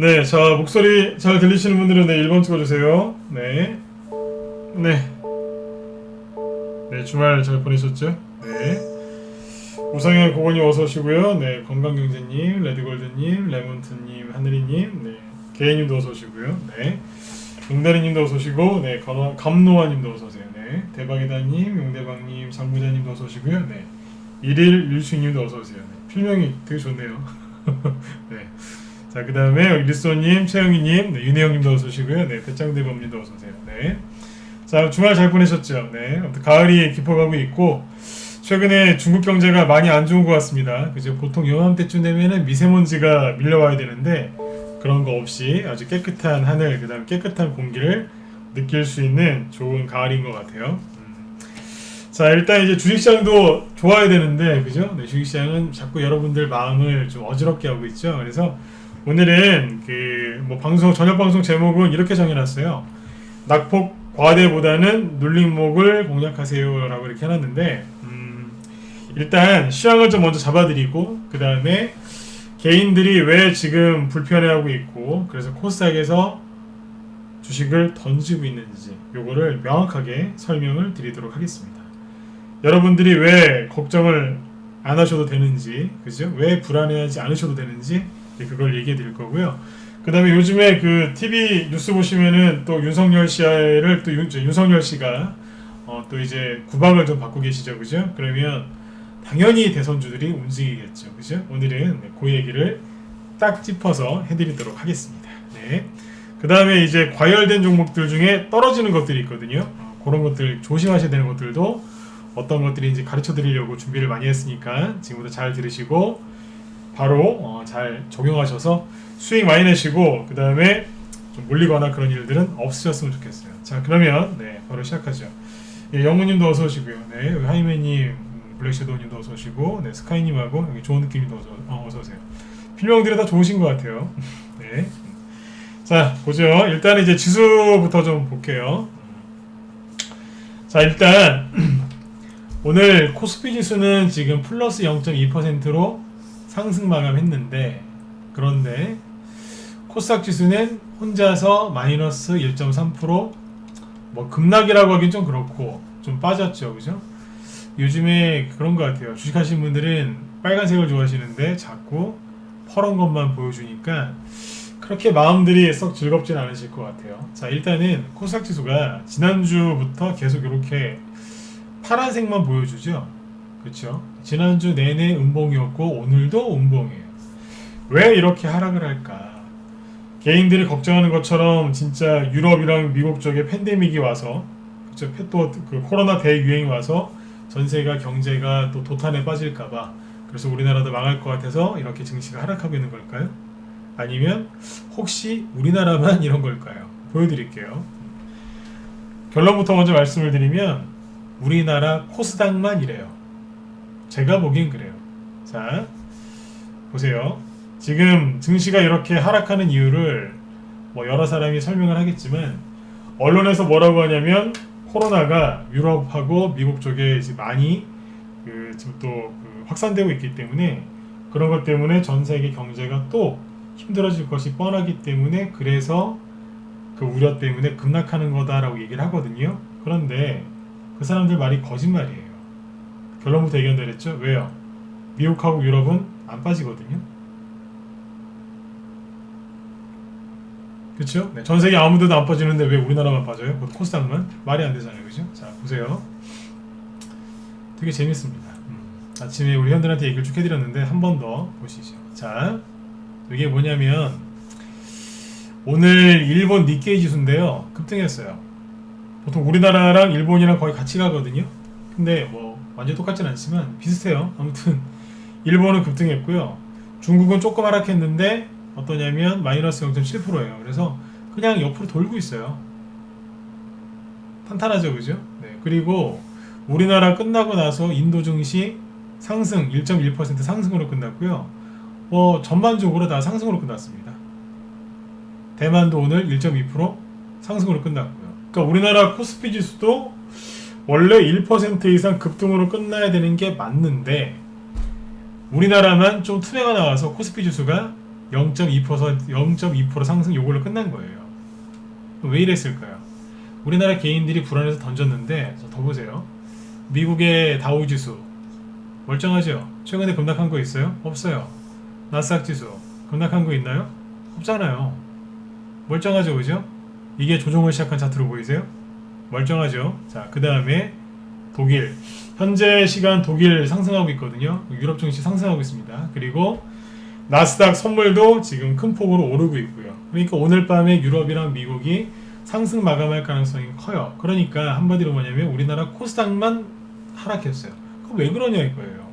네, 자, 목소리 잘 들리시는 분들은 네, 1번 찍어주세요. 네. 네. 네, 주말 잘 보내셨죠? 네. 우상현 고건님 어서 오시고요. 네, 건강경제님, 레드골드님, 레몬트님, 하늘이님, 네, 개인님도 어서 오시고요. 네, 용다리님도 어서 오시고, 네, 감노아님도 어서 오세요. 네, 대박이다님, 용대박님, 장부자님도 어서 오시고요. 네, 일일 일수님도 어서 오세요. 네, 필명이 되게 좋네요. 네. 자, 그 다음에 리소님, 최영희님, 네, 윤혜영님도 어서 오시고요. 네, 배짱대범님도 어서 오세요. 네. 자, 주말 잘 보내셨죠? 네. 아무튼 가을이 깊어가고 있고, 최근에 중국 경제가 많이 안 좋은 것 같습니다. 그죠? 보통 요맘때쯤 되면은 미세먼지가 밀려와야 되는데, 그런 거 없이 아주 깨끗한 하늘, 그 다음에 깨끗한 공기를 느낄 수 있는 좋은 가을인 것 같아요. 자, 일단 이제 주식시장도 좋아야 되는데, 그죠? 네, 주식시장은 자꾸 여러분들 마음을 좀 어지럽게 하고 있죠. 그래서 오늘은 저녁 방송 제목은 이렇게 정해놨어요. 낙폭 과대보다는 눌림목을 공략하세요라고 이렇게 해놨는데, 일단 시황을 좀 먼저 잡아드리고, 그 다음에 개인들이 왜 지금 불편해하고 있고, 그래서 코스닥에서 주식을 던지고 있는지 요거를 명확하게 설명을 드리도록 하겠습니다. 여러분들이 왜 걱정을 안 하셔도 되는지, 그죠? 왜 불안해하지 않으셔도 되는지 그걸 얘기해 드릴 거고요. 그 다음에 요즘에 그 TV 뉴스 보시면은 또 윤석열 씨를 또 윤석열 씨가 또 이제 구박을 좀 받고 계시죠, 그죠? 그러면 당연히 대선주들이 움직이겠죠, 그죠? 오늘은 그 얘기를 딱 짚어서 해드리도록 하겠습니다. 네. 그 다음에 이제 과열된 종목들 중에 떨어지는 것들이 있거든요. 그런 것들 조심하셔야 되는 것들도 어떤 것들인지 가르쳐 드리려고 준비를 많이 했으니까 지금부터 잘 들으시고 바로 잘 적용하셔서 수익 많이 내시고, 그 다음에 좀 몰리거나 그런 일들은 없으셨으면 좋겠어요. 자, 그러면 네, 바로 시작하죠. 예, 영우님도 어서 오시고요. 네, 여기 하이맨님, 블랙섀도우님도 어서 오시고, 네, 스카이님하고 여기 좋은 느낌님도 어서 오세요. 필명들이 다 좋으신 것 같아요. 네. 자, 보죠. 일단 이제 지수부터 좀 볼게요. 자, 일단 오늘 코스피 지수는 지금 플러스 0.2%로 상승 마감했는데, 그런데 코스닥 지수는 혼자서 마이너스 1.3%, 뭐 급락이라고 하긴 좀 그렇고 좀 빠졌죠, 그죠? 요즘에 그런 것 같아요. 주식하시는 분들은 빨간색을 좋아하시는데 자꾸 퍼런 것만 보여주니까 그렇게 마음들이 썩 즐겁진 않으실 것 같아요. 자, 일단은 코스닥 지수가 지난주부터 계속 이렇게 파란색만 보여주죠. 그렇죠? 지난주 내내 음봉이었고 오늘도 음봉이에요. 왜 이렇게 하락을 할까? 개인들이 걱정하는 것처럼 진짜 유럽이랑 미국 쪽에 팬데믹이 와서, 그렇죠? 또 그 코로나 대유행이 와서 전세가 경제가 또 도탄에 빠질까봐, 그래서 우리나라도 망할 것 같아서 이렇게 증시가 하락하고 있는 걸까요? 아니면 혹시 우리나라만 이런 걸까요? 보여드릴게요. 결론부터 먼저 말씀을 드리면 우리나라 코스닥만 이래요. 제가 보기엔 그래요. 자, 보세요. 지금 증시가 이렇게 하락하는 이유를 뭐 여러 사람이 설명을 하겠지만, 언론에서 뭐라고 하냐면 코로나가 유럽하고 미국 쪽에 이제 많이 지금 또 확산되고 있기 때문에, 그런 것 때문에 전 세계 경제가 또 힘들어질 것이 뻔하기 때문에, 그래서 그 우려 때문에 급락하는 거다라고 얘기를 하거든요. 그런데 그 사람들 말이 거짓말이에요. 결론부터 얘기한다랬죠. 왜요? 미국하고 유럽은 안 빠지거든요. 그렇죠? 네, 전 세계 아무데도 안 빠지는데 왜 우리나라만 빠져요? 코스닥만? 말이 안 되잖아요, 그죠? 자, 보세요. 되게 재밌습니다. 아침에 우리 현들한테 얘기를 쭉 해드렸는데 한 번 더 보시죠. 자, 이게 뭐냐면 오늘 일본 니케이 지수인데요, 급등했어요. 보통 우리나라랑 일본이랑 거의 같이 가거든요. 근데 뭐 완전 똑같진 않지만 비슷해요. 아무튼 일본은 급등했고요. 중국은 조금 하락했는데 어떠냐면 마이너스 0.7%예요. 그래서 그냥 옆으로 돌고 있어요. 탄탄하죠, 그죠? 네. 그리고 우리나라 끝나고 나서 인도 증시 상승 1.1% 상승으로 끝났고요. 전반적으로 다 상승으로 끝났습니다. 대만도 오늘 1.2% 상승으로 끝났고요. 그러니까 우리나라 코스피 지수도 원래 1% 이상 급등으로 끝나야 되는 게 맞는데, 우리나라만 좀 틈새가 나와서 코스피 지수가 0.2% 상승 요걸로 끝난 거예요. 왜 이랬을까요? 우리나라 개인들이 불안해서 던졌는데 더 보세요. 미국의 다우지수 멀쩡하죠? 최근에 급락한 거 있어요? 없어요. 나스닥 지수 급락한 거 있나요? 없잖아요. 멀쩡하죠, 그죠? 이게 조정을 시작한 차트로 보이세요? 멀쩡하죠. 자, 그 다음에 독일, 현재 시간 독일 상승하고 있거든요. 유럽 증시 상승하고 있습니다. 그리고 나스닥 선물도 지금 큰 폭으로 오르고 있고요. 그러니까 오늘 밤에 유럽이랑 미국이 상승 마감할 가능성이 커요. 그러니까 한마디로 뭐냐면 우리나라 코스닥만 하락했어요. 그거 왜 그러냐 이거예요.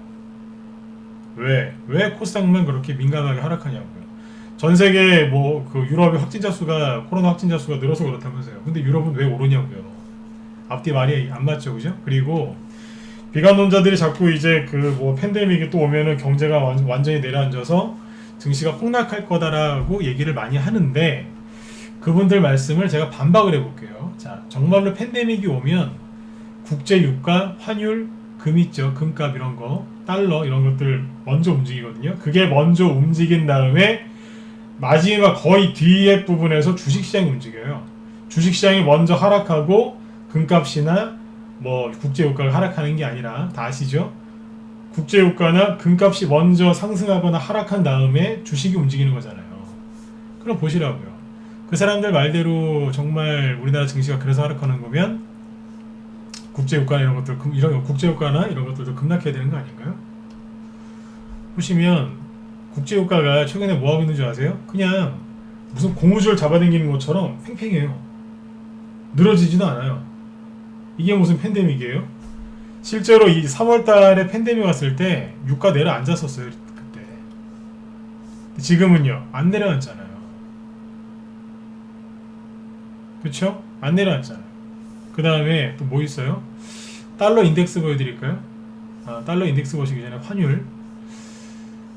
왜 코스닥만 그렇게 민감하게 하락하냐고요. 전 세계 뭐 그 유럽의 확진자 수가 코로나 확진자 수가 늘어서 그렇다면서요. 근데 유럽은 왜 오르냐고요. 앞뒤 말이 안 맞죠, 그죠? 그리고 비관론자들이 자꾸 이제 그 뭐 팬데믹이 또 오면은 경제가 완전히 내려앉아서 증시가 폭락할 거다라고 얘기를 많이 하는데 그분들 말씀을 제가 반박을 해볼게요. 자, 정말로 팬데믹이 오면 국제 유가, 환율, 금 있죠, 금값 이런 거, 달러 이런 것들 먼저 움직이거든요. 그게 먼저 움직인 다음에 마지막 거의 뒤에 부분에서 주식시장이 움직여요. 주식시장이 먼저 하락하고 금값이나 뭐 국제유가가 하락하는 게 아니라 다 아시죠? 국제유가나 금값이 먼저 상승하거나 하락한 다음에 주식이 움직이는 거잖아요. 그럼 보시라고요. 그 사람들 말대로 정말 우리나라 증시가 그래서 하락하는 거면 국제유가나 이런 것들, 국제유가나 이런 것들도 급락해야 되는 거 아닌가요? 보시면 국제유가가 최근에 뭐 하고 있는 줄 아세요? 그냥 무슨 고무줄 잡아당기는 것처럼 팽팽해요. 늘어지지도 않아요. 이게 무슨 팬데믹이에요? 실제로 이 3월달에 팬데믹 왔을 때 유가 내려앉았었어요. 그때. 지금은요 안 내려앉잖아요. 그쵸? 안 내려앉잖아요. 그 다음에 또 뭐 있어요? 달러 인덱스 보여드릴까요? 달러 인덱스 보시기 전에 환율.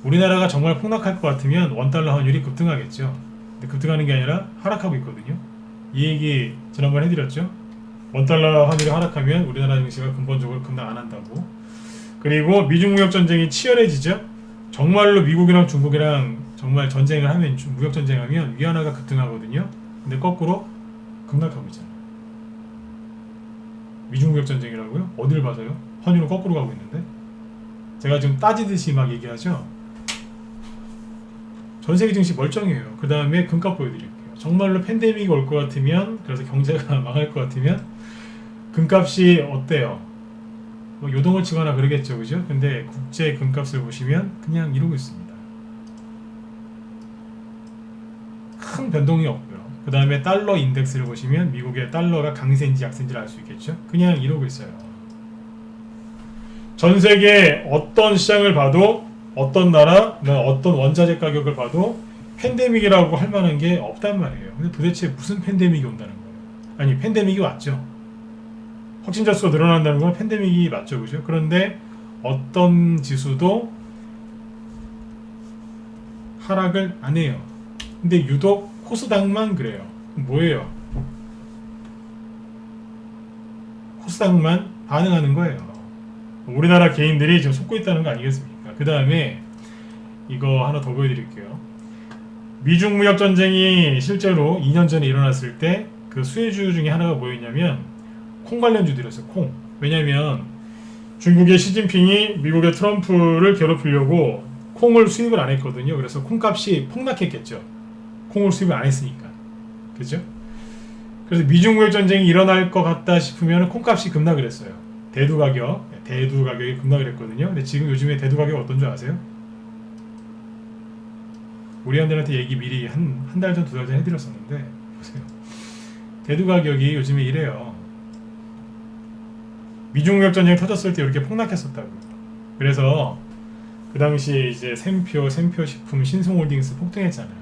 우리나라가 정말 폭락할 것 같으면 원달러 환율이 급등하겠죠. 근데 급등하는 게 아니라 하락하고 있거든요. 이 얘기 지난번에 해드렸죠. 원달러 환율이 하락하면 우리나라 증시가 근본적으로 급락 안 한다고. 그리고 미중 무역 전쟁이 치열해지죠. 정말로 미국이랑 중국이랑 정말 전쟁을 하면, 무역 전쟁하면 위안화가 급등하거든요. 근데 거꾸로 급락하고 있잖아요. 미중 무역 전쟁이라고요? 어딜 봐서요? 환율은 거꾸로 가고 있는데. 제가 지금 따지듯이 막 얘기하죠. 전세계 증시 멀쩡해요. 그 다음에 금값 보여드릴게요. 정말로 팬데믹이 올 것 같으면, 그래서 경제가 망할 것 같으면 금값이 어때요? 뭐 요동을 치거나 그러겠죠, 그죠? 근데 국제 금값을 보시면 그냥 이러고 있습니다. 큰 변동이 없고요. 그 다음에 달러 인덱스를 보시면 미국의 달러가 강세인지 약세인지를 알 수 있겠죠? 그냥 이러고 있어요. 전 세계 어떤 시장을 봐도, 어떤 나라, 어떤 원자재 가격을 봐도 팬데믹이라고 할 만한 게 없단 말이에요. 근데 도대체 무슨 팬데믹이 온다는 거예요? 아니, 팬데믹이 왔죠. 확진자 수가 늘어난다는 건 팬데믹이 맞죠, 그죠? 그런데 어떤 지수도 하락을 안 해요. 근데 유독 코스닥만 그래요. 뭐예요? 코스닥만 반응하는 거예요. 우리나라 개인들이 지금 속고 있다는 거 아니겠습니까? 그 다음에 이거 하나 더 보여드릴게요. 미중 무역 전쟁이 실제로 2년 전에 일어났을 때 그 수혜주 중에 하나가 뭐였냐면 콩 관련주들이었어요. 콩. 왜냐면 중국의 시진핑이 미국의 트럼프를 괴롭히려고 콩을 수입을 안 했거든요. 그래서 콩값이 폭락했겠죠. 콩을 수입을 안 했으니까. 그죠? 그래서 미중 무역 전쟁이 일어날 것 같다 싶으면 콩값이 급락을 했어요. 대두 가격이 급락을 했거든요. 근데 지금 요즘에 대두 가격 어떤 줄 아세요? 우리한들한테 얘기 미리 한 달 전, 두 달 전 해드렸었는데 보세요. 대두 가격이 요즘에 이래요. 미중 무역 전쟁이 터졌을 때 이렇게 폭락했었다고요. 그래서 그 당시에 이제 샘표식품, 신성홀딩스 폭등했잖아요.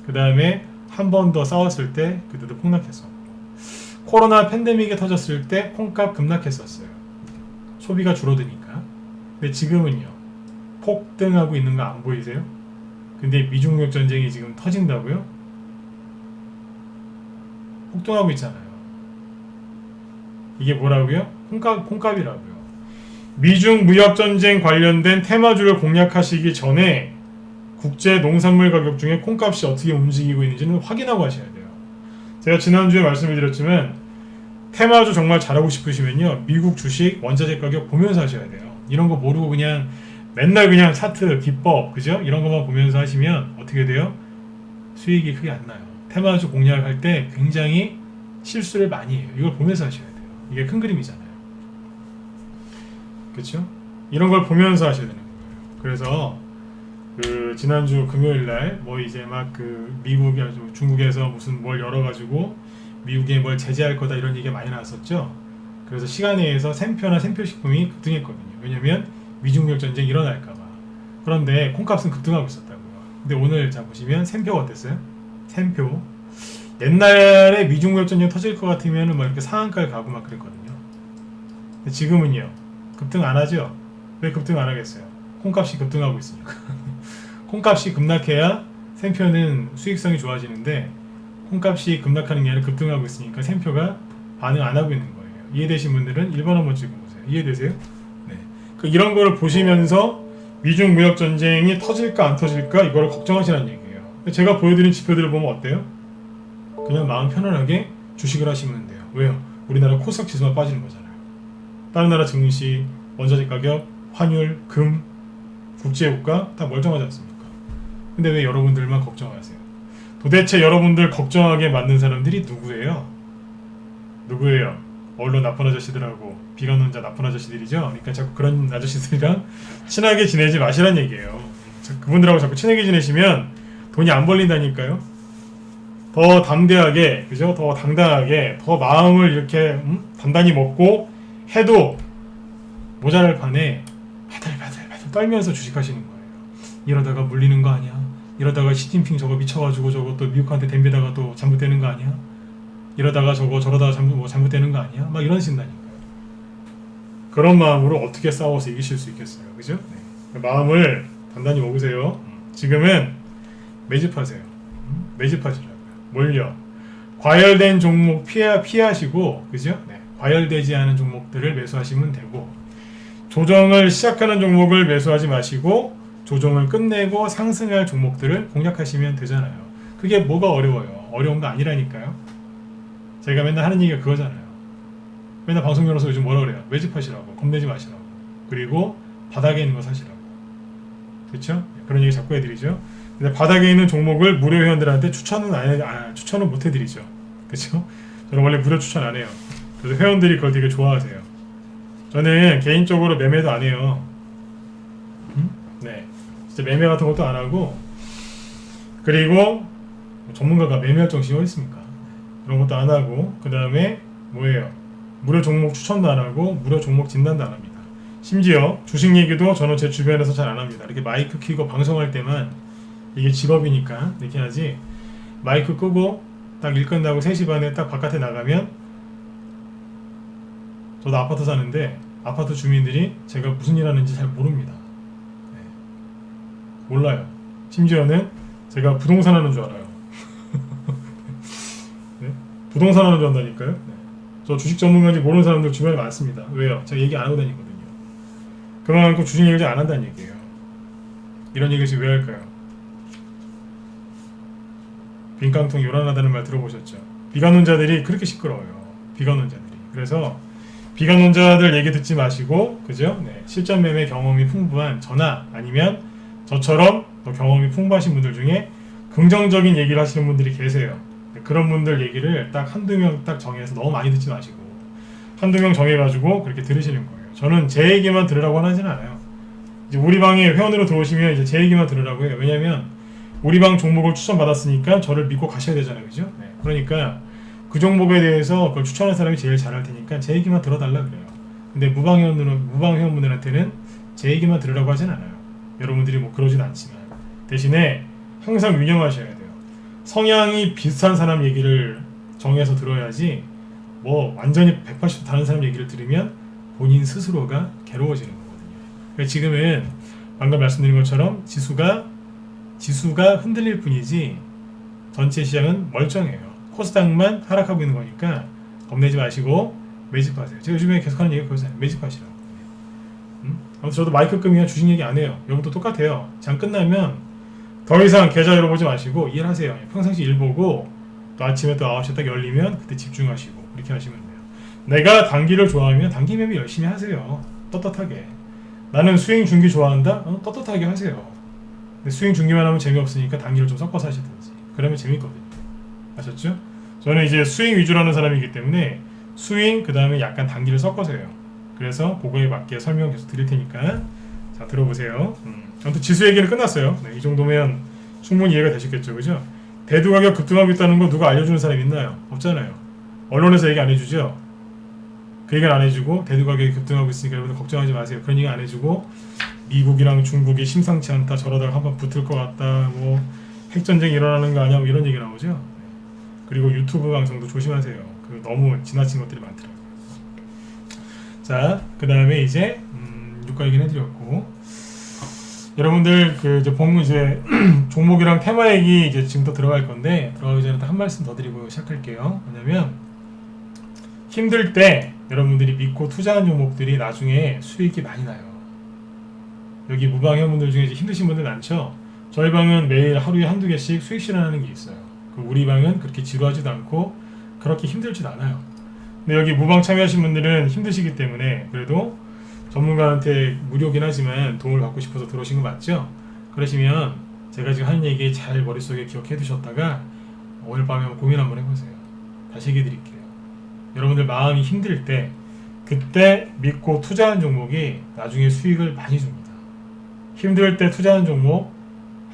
그 다음에 한 번 더 싸웠을 때 그때도 폭락했었고, 코로나 팬데믹이 터졌을 때 콩값 급락했었어요. 소비가 줄어드니까. 근데 지금은요, 폭등하고 있는 거 안 보이세요? 근데 미중 무역 전쟁이 지금 터진다고요? 폭등하고 있잖아요. 이게 뭐라고요? 콩값이라고요. 미중 무역 전쟁 관련된 테마주를 공략하시기 전에 국제 농산물 가격 중에 콩값이 어떻게 움직이고 있는지는 확인하고 하셔야 돼요. 제가 지난주에 말씀을 드렸지만 테마주 정말 잘하고 싶으시면요, 미국 주식 원자재 가격 보면서 하셔야 돼요. 이런 거 모르고 그냥 맨날 그냥 차트, 기법, 그죠? 이런 것만 보면서 하시면 어떻게 돼요? 수익이 크게 안 나요. 테마주 공략할 때 굉장히 실수를 많이 해요. 이걸 보면서 하셔야 돼요. 이게 큰 그림이잖아요. 그렇죠? 이런 걸 보면서 하셔야 되는 거예요. 그래서 그 지난주 금요일날 뭐 이제 막 그 미국이 중국에서 무슨 뭘 열어가지고 미국에 뭘 제재할 거다 이런 얘기가 많이 나왔었죠. 그래서 시간에서 샘표나 샘표식품이 급등했거든요. 왜냐면 미중무역 전쟁이 일어날까봐. 그런데 콩값은 급등하고 있었다고요. 근데 오늘 자 보시면 샘표가 어땠어요? 샘표 옛날에 미중무역 전쟁 터질 것 같으면 막 이렇게 상한가를 가고 막 그랬거든요. 근데 지금은요, 급등 안 하죠. 왜 급등 안 하겠어요? 콩값이 급등하고 있으니까. 콩값이 급락해야 샘표는 수익성이 좋아지는데 콩값이 급락하는 게 아니라 급등하고 있으니까 샘표가 반응 안 하고 있는 거예요. 이해되신 분들은 1번 한번 찍어보세요. 이해되세요? 네. 그 이런 거를 보시면서 미중 무역 전쟁이 터질까 안 터질까 이걸 걱정하시라는 얘기예요. 제가 보여드린 지표들을 보면 어때요? 그냥 마음 편안하게 주식을 하시면 돼요. 왜요? 우리나라 코스닥 지수만 빠지는 거잖아요. 다른 나라 증시, 원자재 가격, 환율, 금, 국제유가 다 멀쩡하지 않습니까? 근데 왜 여러분들만 걱정하세요? 도대체 여러분들 걱정하게 만든 사람들이 누구예요? 누구예요? 언론 나쁜 아저씨들하고 비관론자 나쁜 아저씨들이죠? 그러니까 자꾸 그런 아저씨들이랑 친하게 지내지 마시란 얘기예요. 그분들하고 자꾸 친하게 지내시면 돈이 안 벌린다니까요. 더 담대하게, 그죠? 더 당당하게, 더 마음을 이렇게 단단히 먹고 해도 모자랄 판에 바들바들 떨면서 주식하시는 거예요. 이러다가 물리는 거 아니야? 이러다가 시진핑 저거 미쳐가지고 저거 또 미국한테 덤비다가 또 잘못되는 거 아니야? 이러다가 저거 저러다가 잘못되는 거 아니야? 막 이러신다니까요. 그런 마음으로 어떻게 싸워서 이기실 수 있겠어요, 그죠? 네. 마음을 단단히 먹으세요. 지금은 매집하세요. 매집하시라고요. 뭘요? 과열된 종목 피하시고, 그죠? 네. 과열되지 않은 종목들을 매수하시면 되고, 조정을 시작하는 종목을 매수하지 마시고 조정을 끝내고 상승할 종목들을 공략하시면 되잖아요. 그게 뭐가 어려워요? 어려운 거 아니라니까요. 제가 맨날 하는 얘기가 그거잖아요. 맨날 방송 열어서 요즘 뭐라 그래요? 매집하시라고, 겁내지 마시라고, 그리고 바닥에 있는 거 사시라고. 그렇죠? 그런 얘기 자꾸 해드리죠. 근데 바닥에 있는 종목을 무료 회원들한테 추천은 못 해드리죠. 그렇죠? 저는 원래 무료 추천 안 해요. 그래서 회원들이 그걸 되게 좋아하세요. 저는 개인적으로 매매도 안 해요. 네, 진짜 매매 같은 것도 안 하고, 그리고 전문가가 매매할 정신이 어디 있습니까? 그런 것도 안 하고, 그 다음에 뭐예요? 무료 종목 추천도 안 하고 무료 종목 진단도 안 합니다. 심지어 주식 얘기도 저는 제 주변에서 잘 안 합니다. 이렇게 마이크 켜고 방송할 때만, 이게 직업이니까 이렇게 하지, 마이크 끄고 딱 일 끝나고 3시 반에 딱 바깥에 나가면, 저도 아파트 사는데 아파트 주민들이 제가 무슨 일 하는지 잘 모릅니다. 네. 몰라요. 심지어는 제가 부동산 하는 줄 알아요. 네? 부동산 하는 줄 안다니까요. 네. 저 주식 전문가인지 모르는 사람들 주변에 많습니다. 왜요? 제가 얘기 안 하고 다니거든요. 그만큼 주식 얘기를 안 한다는 얘기예요. 이런 얘기를 지금 왜 할까요? 빈깡통 요란하다는 말 들어보셨죠? 비관론자들이 그렇게 시끄러워요. 비관론자들이. 그래서 비관론자들 얘기 듣지 마시고, 그죠? 네, 실전 매매 경험이 풍부한 저나 아니면 저처럼 또 경험이 풍부하신 분들 중에 긍정적인 얘기를 하시는 분들이 계세요. 네, 그런 분들 얘기를 딱 한두 명 딱 정해서 너무 많이 듣지 마시고 한두 명 정해가지고 그렇게 들으시는 거예요. 저는 제 얘기만 들으라고 하진 않아요. 이제 우리 방에 회원으로 들어오시면 이제 제 얘기만 들으라고 해요. 왜냐면 우리 방 종목을 추천받았으니까 저를 믿고 가셔야 되잖아요, 그죠? 네, 그러니까 그 종목에 대해서 그걸 추천한 사람이 제일 잘할 테니까 제 얘기만 들어달라 그래요. 근데 무방 회원분들한테는 제 얘기만 들으라고 하진 않아요. 여러분들이 뭐 그러진 않지만, 대신에 항상 유념하셔야 돼요. 성향이 비슷한 사람 얘기를 정해서 들어야지, 뭐 완전히 180도 다른 사람 얘기를 들으면 본인 스스로가 괴로워지는 거거든요. 그러니까 지금은 방금 말씀드린 것처럼 지수가 흔들릴 뿐이지 전체 시장은 멀쩡해요. 코스닥만 하락하고 있는 거니까 겁내지 마시고 매집하세요. 제가 요즘에 계속하는 얘기가 그거잖아요. 매집하시라고. 아무튼 저도 마이크 끄면 주식 얘기 안 해요. 여러분도 똑같아요. 장 끝나면 더 이상 계좌로 보지 마시고 일하세요. 평상시 일 보고 또 아침에 또 9시에 딱 열리면 그때 집중하시고 이렇게 하시면 돼요. 내가 단기를 좋아하면 단기 매매 열심히 하세요. 떳떳하게. 나는 스윙 중기 좋아한다? 떳떳하게 하세요. 근데 스윙 중기만 하면 재미없으니까 단기를 좀 섞어서 하시든지 그러면 재밌거든요. 아셨죠? 저는 이제 스윙 위주로 하는 사람이기 때문에 스윙 그 다음에 약간 단기를 섞어서 해요. 그래서 그거에 맞게 설명 계속 드릴 테니까 자 들어보세요. 아무튼 지수 얘기는 끝났어요. 네, 이 정도면 충분히 이해가 되셨겠죠, 그죠? 대두 가격 급등하고 있다는 거 누가 알려주는 사람 있나요? 없잖아요. 언론에서 얘기 안 해주죠. 그 얘기는 안 해주고 대두 가격이 급등하고 있으니까 여러분들 걱정하지 마세요. 그런 얘기 안 해주고 미국이랑 중국이 심상치 않다, 저러다가 한번 붙을 것 같다, 뭐 핵전쟁이 일어나는 거 아니야, 뭐 이런 얘기 나오죠. 그리고 유튜브 방송도 조심하세요. 그 너무 지나친 것들이 많더라고요. 자, 그 다음에 이제 유가 얘기는 해드렸고, 여러분들 그 이제 이제 종목이랑 테마 얘기 이제 지금부터 들어갈 건데 들어가기 전에 한 말씀 더 드리고 시작할게요. 왜냐면 힘들 때 여러분들이 믿고 투자한 종목들이 나중에 수익이 많이 나요. 여기 무방 회원분들 중에 이제 힘드신 분들 많죠. 저희 방은 매일 하루에 한두 개씩 수익 실현하는 게 있어요. 우리 방은 그렇게 지루하지도 않고 그렇게 힘들지도 않아요. 근데 여기 무방 참여하신 분들은 힘드시기 때문에 그래도 전문가한테 무료긴 하지만 도움을 받고 싶어서 들어오신 거 맞죠? 그러시면 제가 지금 하는 얘기 잘 머릿속에 기억해 두셨다가 오늘 밤에 고민 한번 해보세요. 다시 얘기해 드릴게요. 여러분들 마음이 힘들 때 그때 믿고 투자한 종목이 나중에 수익을 많이 줍니다. 힘들 때 투자한 종목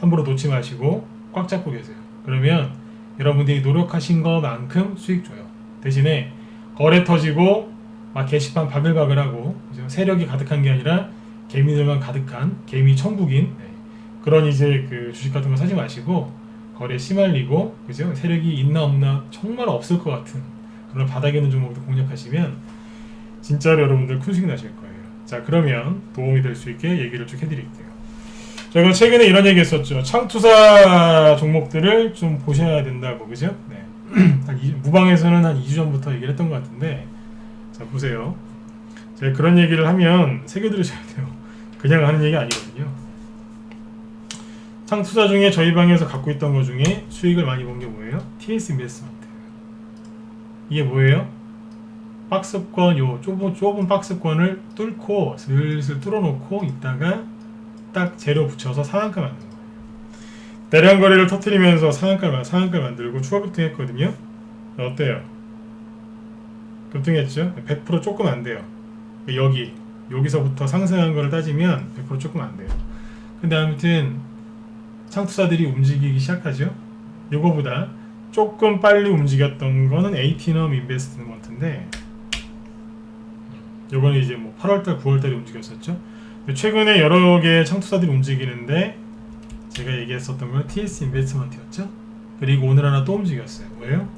함부로 놓지 마시고 꽉 잡고 계세요. 그러면 여러분들이 노력하신 것만큼 수익 줘요. 대신에 거래 터지고 막 게시판 바글바글하고 세력이 가득한 게 아니라 개미들만 가득한 개미 천국인 그런 이제 그 주식 같은 거 사지 마시고 거래 시말리고 그죠? 세력이 있나 없나 정말 없을 것 같은 그런 바닥에 있는 종목도 공략하시면 진짜로 여러분들 큰 수익 나실 거예요. 자, 그러면 도움이 될 수 있게 얘기를 쭉 해드릴게요. 제가 최근에 이런 얘기 했었죠. 창투사 종목들을 좀 보셔야 된다고, 그죠? 네. 무방에서는 한 2주 전부터 얘기를 했던 것 같은데, 자, 보세요. 제가 그런 얘기를 하면 새겨들으셔야 돼요. 그냥 하는 얘기 아니거든요. 창투사 중에 저희 방에서 갖고 있던 것 중에 수익을 많이 본 게 뭐예요? TS 인베스트먼트. 이게 뭐예요? 박스권, 요 좁은 박스권을 뚫고 슬슬 뚫어놓고 있다가 딱 재료 붙여서 상한가 만든 거예요. 대량 거래를 터뜨리면서 상한가 만들고 추가 급등했거든요. 어때요? 급등했죠? 100% 조금 안 돼요. 여기서부터 상승한 거를 따지면 100% 조금 안 돼요. 근데 아무튼 창투사들이 움직이기 시작하죠. 요거보다 조금 빨리 움직였던 거는 에이티넘 인베스트먼트인데 요거는 이제 뭐 8월달, 9월달에 움직였었죠. 최근에 여러 개의 창투사들이 움직이는데 제가 얘기했었던 건 TS 인베스트먼트였죠. 그리고 오늘 하나 또 움직였어요. 뭐예요?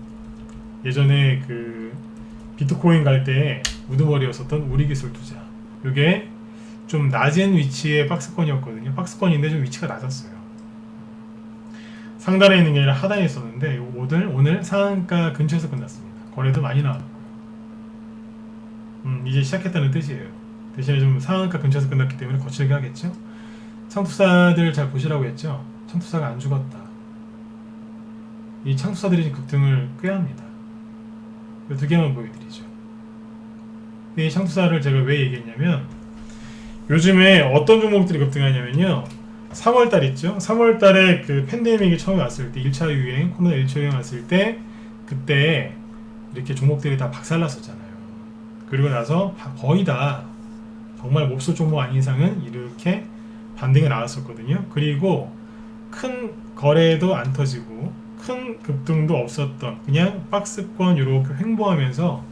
예전에 그 비트코인 갈 때 우두머리였었던 우리기술투자. 이게 좀 낮은 위치의 박스권이었거든요. 박스권인데 좀 위치가 낮았어요. 상단에 있는 게 아니라 하단에 있었는데 오늘 상한가 근처에서 끝났습니다. 거래도 많이 나왔고요. 이제 시작했다는 뜻이에요. 대신에 좀 상한가 근처에서 끝났기 때문에 거칠게 하겠죠. 창투사들 잘 보시라고 했죠. 창투사가 안 죽었다. 이 창투사들이 급등을 꽤 합니다. 이 두 개만 보여드리죠. 이 창투사를 제가 왜 얘기했냐면 요즘에 어떤 종목들이 급등하냐면요. 3월달 있죠. 3월달에 그 팬데믹이 처음에 왔을 때 1차 유행, 코로나 1차 유행 왔을 때 그때 이렇게 종목들이 다 박살났었잖아요. 그리고 나서 거의 다 정말 몹쓸 종목 아닌 이상은 이렇게 반등이 나왔었거든요. 그리고 큰 거래도 안 터지고 큰 급등도 없었던 그냥 박스권 이렇게 횡보하면서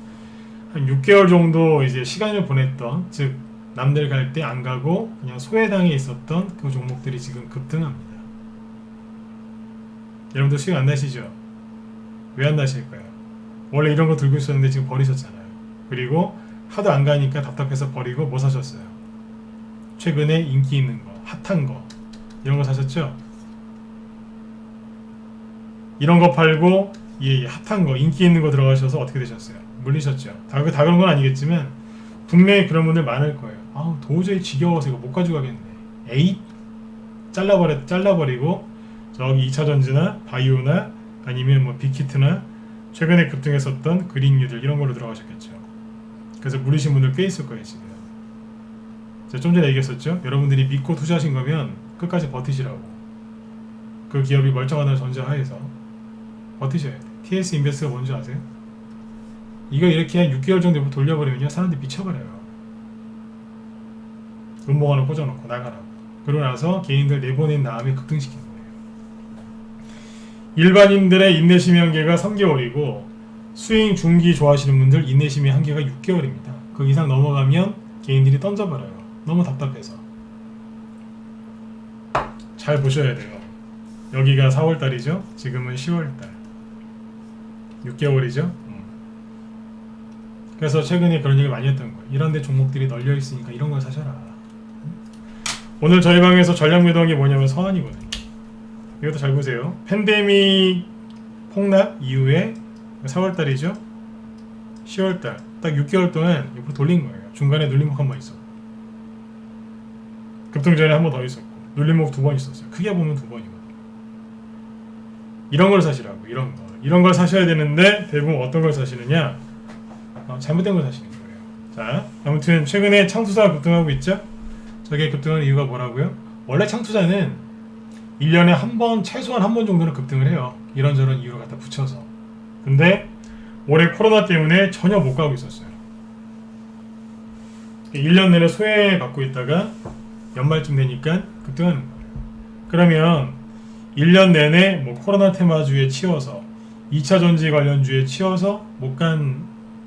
한 6개월 정도 이제 시간을 보냈던, 즉 남들 갈 때 안 가고 그냥 소외당해 있었던 그 종목들이 지금 급등합니다. 여러분들 수익 안 나시죠? 왜 안 나실까요? 원래 이런 거 들고 있었는데 지금 버리셨잖아요. 그리고 하도 안 가니까 답답해서 버리고 뭐 사셨어요? 최근에 인기 있는 거, 핫한 거 이런 거 사셨죠? 이런 거 팔고 핫한 거, 인기 있는 거 들어가셔서 어떻게 되셨어요? 물리셨죠? 다 그런 건 아니겠지만 분명히 그런 분들 많을 거예요. 아우 도저히 지겨워서 이거 못 가져가겠네. 에잇! 잘라버리고 저기 2차전지나 바이오나 아니면 뭐 빅히트나 최근에 급등했었던 그린뉴들 이런 걸로 들어가셨겠죠. 그래서 물리신 분들 꽤 있을 거예요 지금. 제가 좀 전에 얘기했었죠. 여러분들이 믿고 투자하신 거면 끝까지 버티시라고. 그 기업이 멀쩡하다는 전제하에서 버티셔야 돼. TS 인베스트가 뭔지 아세요? 이거 이렇게 한 6개월 정도 돌려버리면요 사람들이 미쳐버려요. 음봉 하나 꽂아놓고 나가라고. 그러고 나서 개인들 내보낸 다음에 급등시키는 거예요. 일반인들의 인내심의 한계가 3개월이고 스윙 중기 좋아하시는 분들 인내심의 한계가 6개월입니다. 그 이상 넘어가면 개인들이 던져버려요. 너무 답답해서. 잘 보셔야 돼요. 여기가 4월달이죠. 지금은 10월달. 6개월이죠. 그래서 최근에 그런 얘기 많이 했던 거예요. 이런 데 종목들이 널려 있으니까 이런 걸 사셔라. 오늘 저희 방에서 전략 매도한 게 뭐냐면 서한이거든요. 이것도 잘 보세요. 팬데믹 폭락 이후에 4월달이죠. 10월달 딱 6개월 동안 옆으로 돌린 거예요. 중간에 눌림목 한 번 있었고 급등 전에 한 번 더 있었고 눌림목 2번 있었어요. 크게 보면 2번이거든요. 이런 걸 사시라고. 이런 걸 사셔야 되는데 대부분 어떤 걸 사시느냐, 잘못된 걸 사시는 거예요. 자, 아무튼 최근에 창투자가 급등하고 있죠. 저게 급등하는 이유가 뭐라고요? 원래 창투자는 1년에 한 번, 최소한 한 번 정도는 급등을 해요. 이런저런 이유를 갖다 붙여서. 근데 올해 코로나 때문에 전혀 못 가고 있었어요. 1년 내내 소외받고 있다가 연말쯤 되니까 급등하는 거예요. 그러면 1년 내내 뭐 코로나 테마주에 치여서 2차 전지 관련주에 치여서 못 간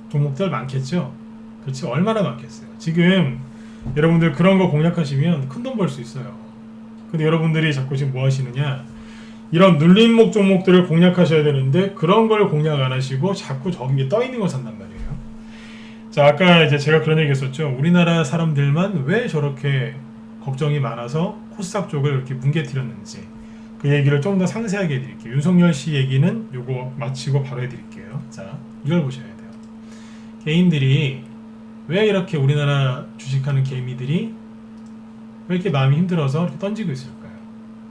종목들 많겠죠? 그렇지, 얼마나 많겠어요. 지금 여러분들 그런 거 공략하시면 큰 돈 벌 수 있어요. 근데 여러분들이 자꾸 지금 뭐 하시느냐, 이런 눌림목 종목들을 공략하셔야 되는데 그런 걸 공략 안 하시고 자꾸 저기 떠 있는 거 산단 말이에요. 자, 아까 이제 제가 그런 얘기 했었죠. 우리나라 사람들만 왜 저렇게 걱정이 많아서 코스닥 쪽을 이렇게 뭉개뜨렸는지 그 얘기를 좀 더 상세하게 해드릴게요. 윤석열 씨 얘기는 요거 마치고 바로 해드릴게요. 자, 이걸 보셔야 돼요. 개인들이 왜 이렇게 우리나라 주식하는 개미들이 왜 이렇게 마음이 힘들어서 이렇게 던지고 있을까요?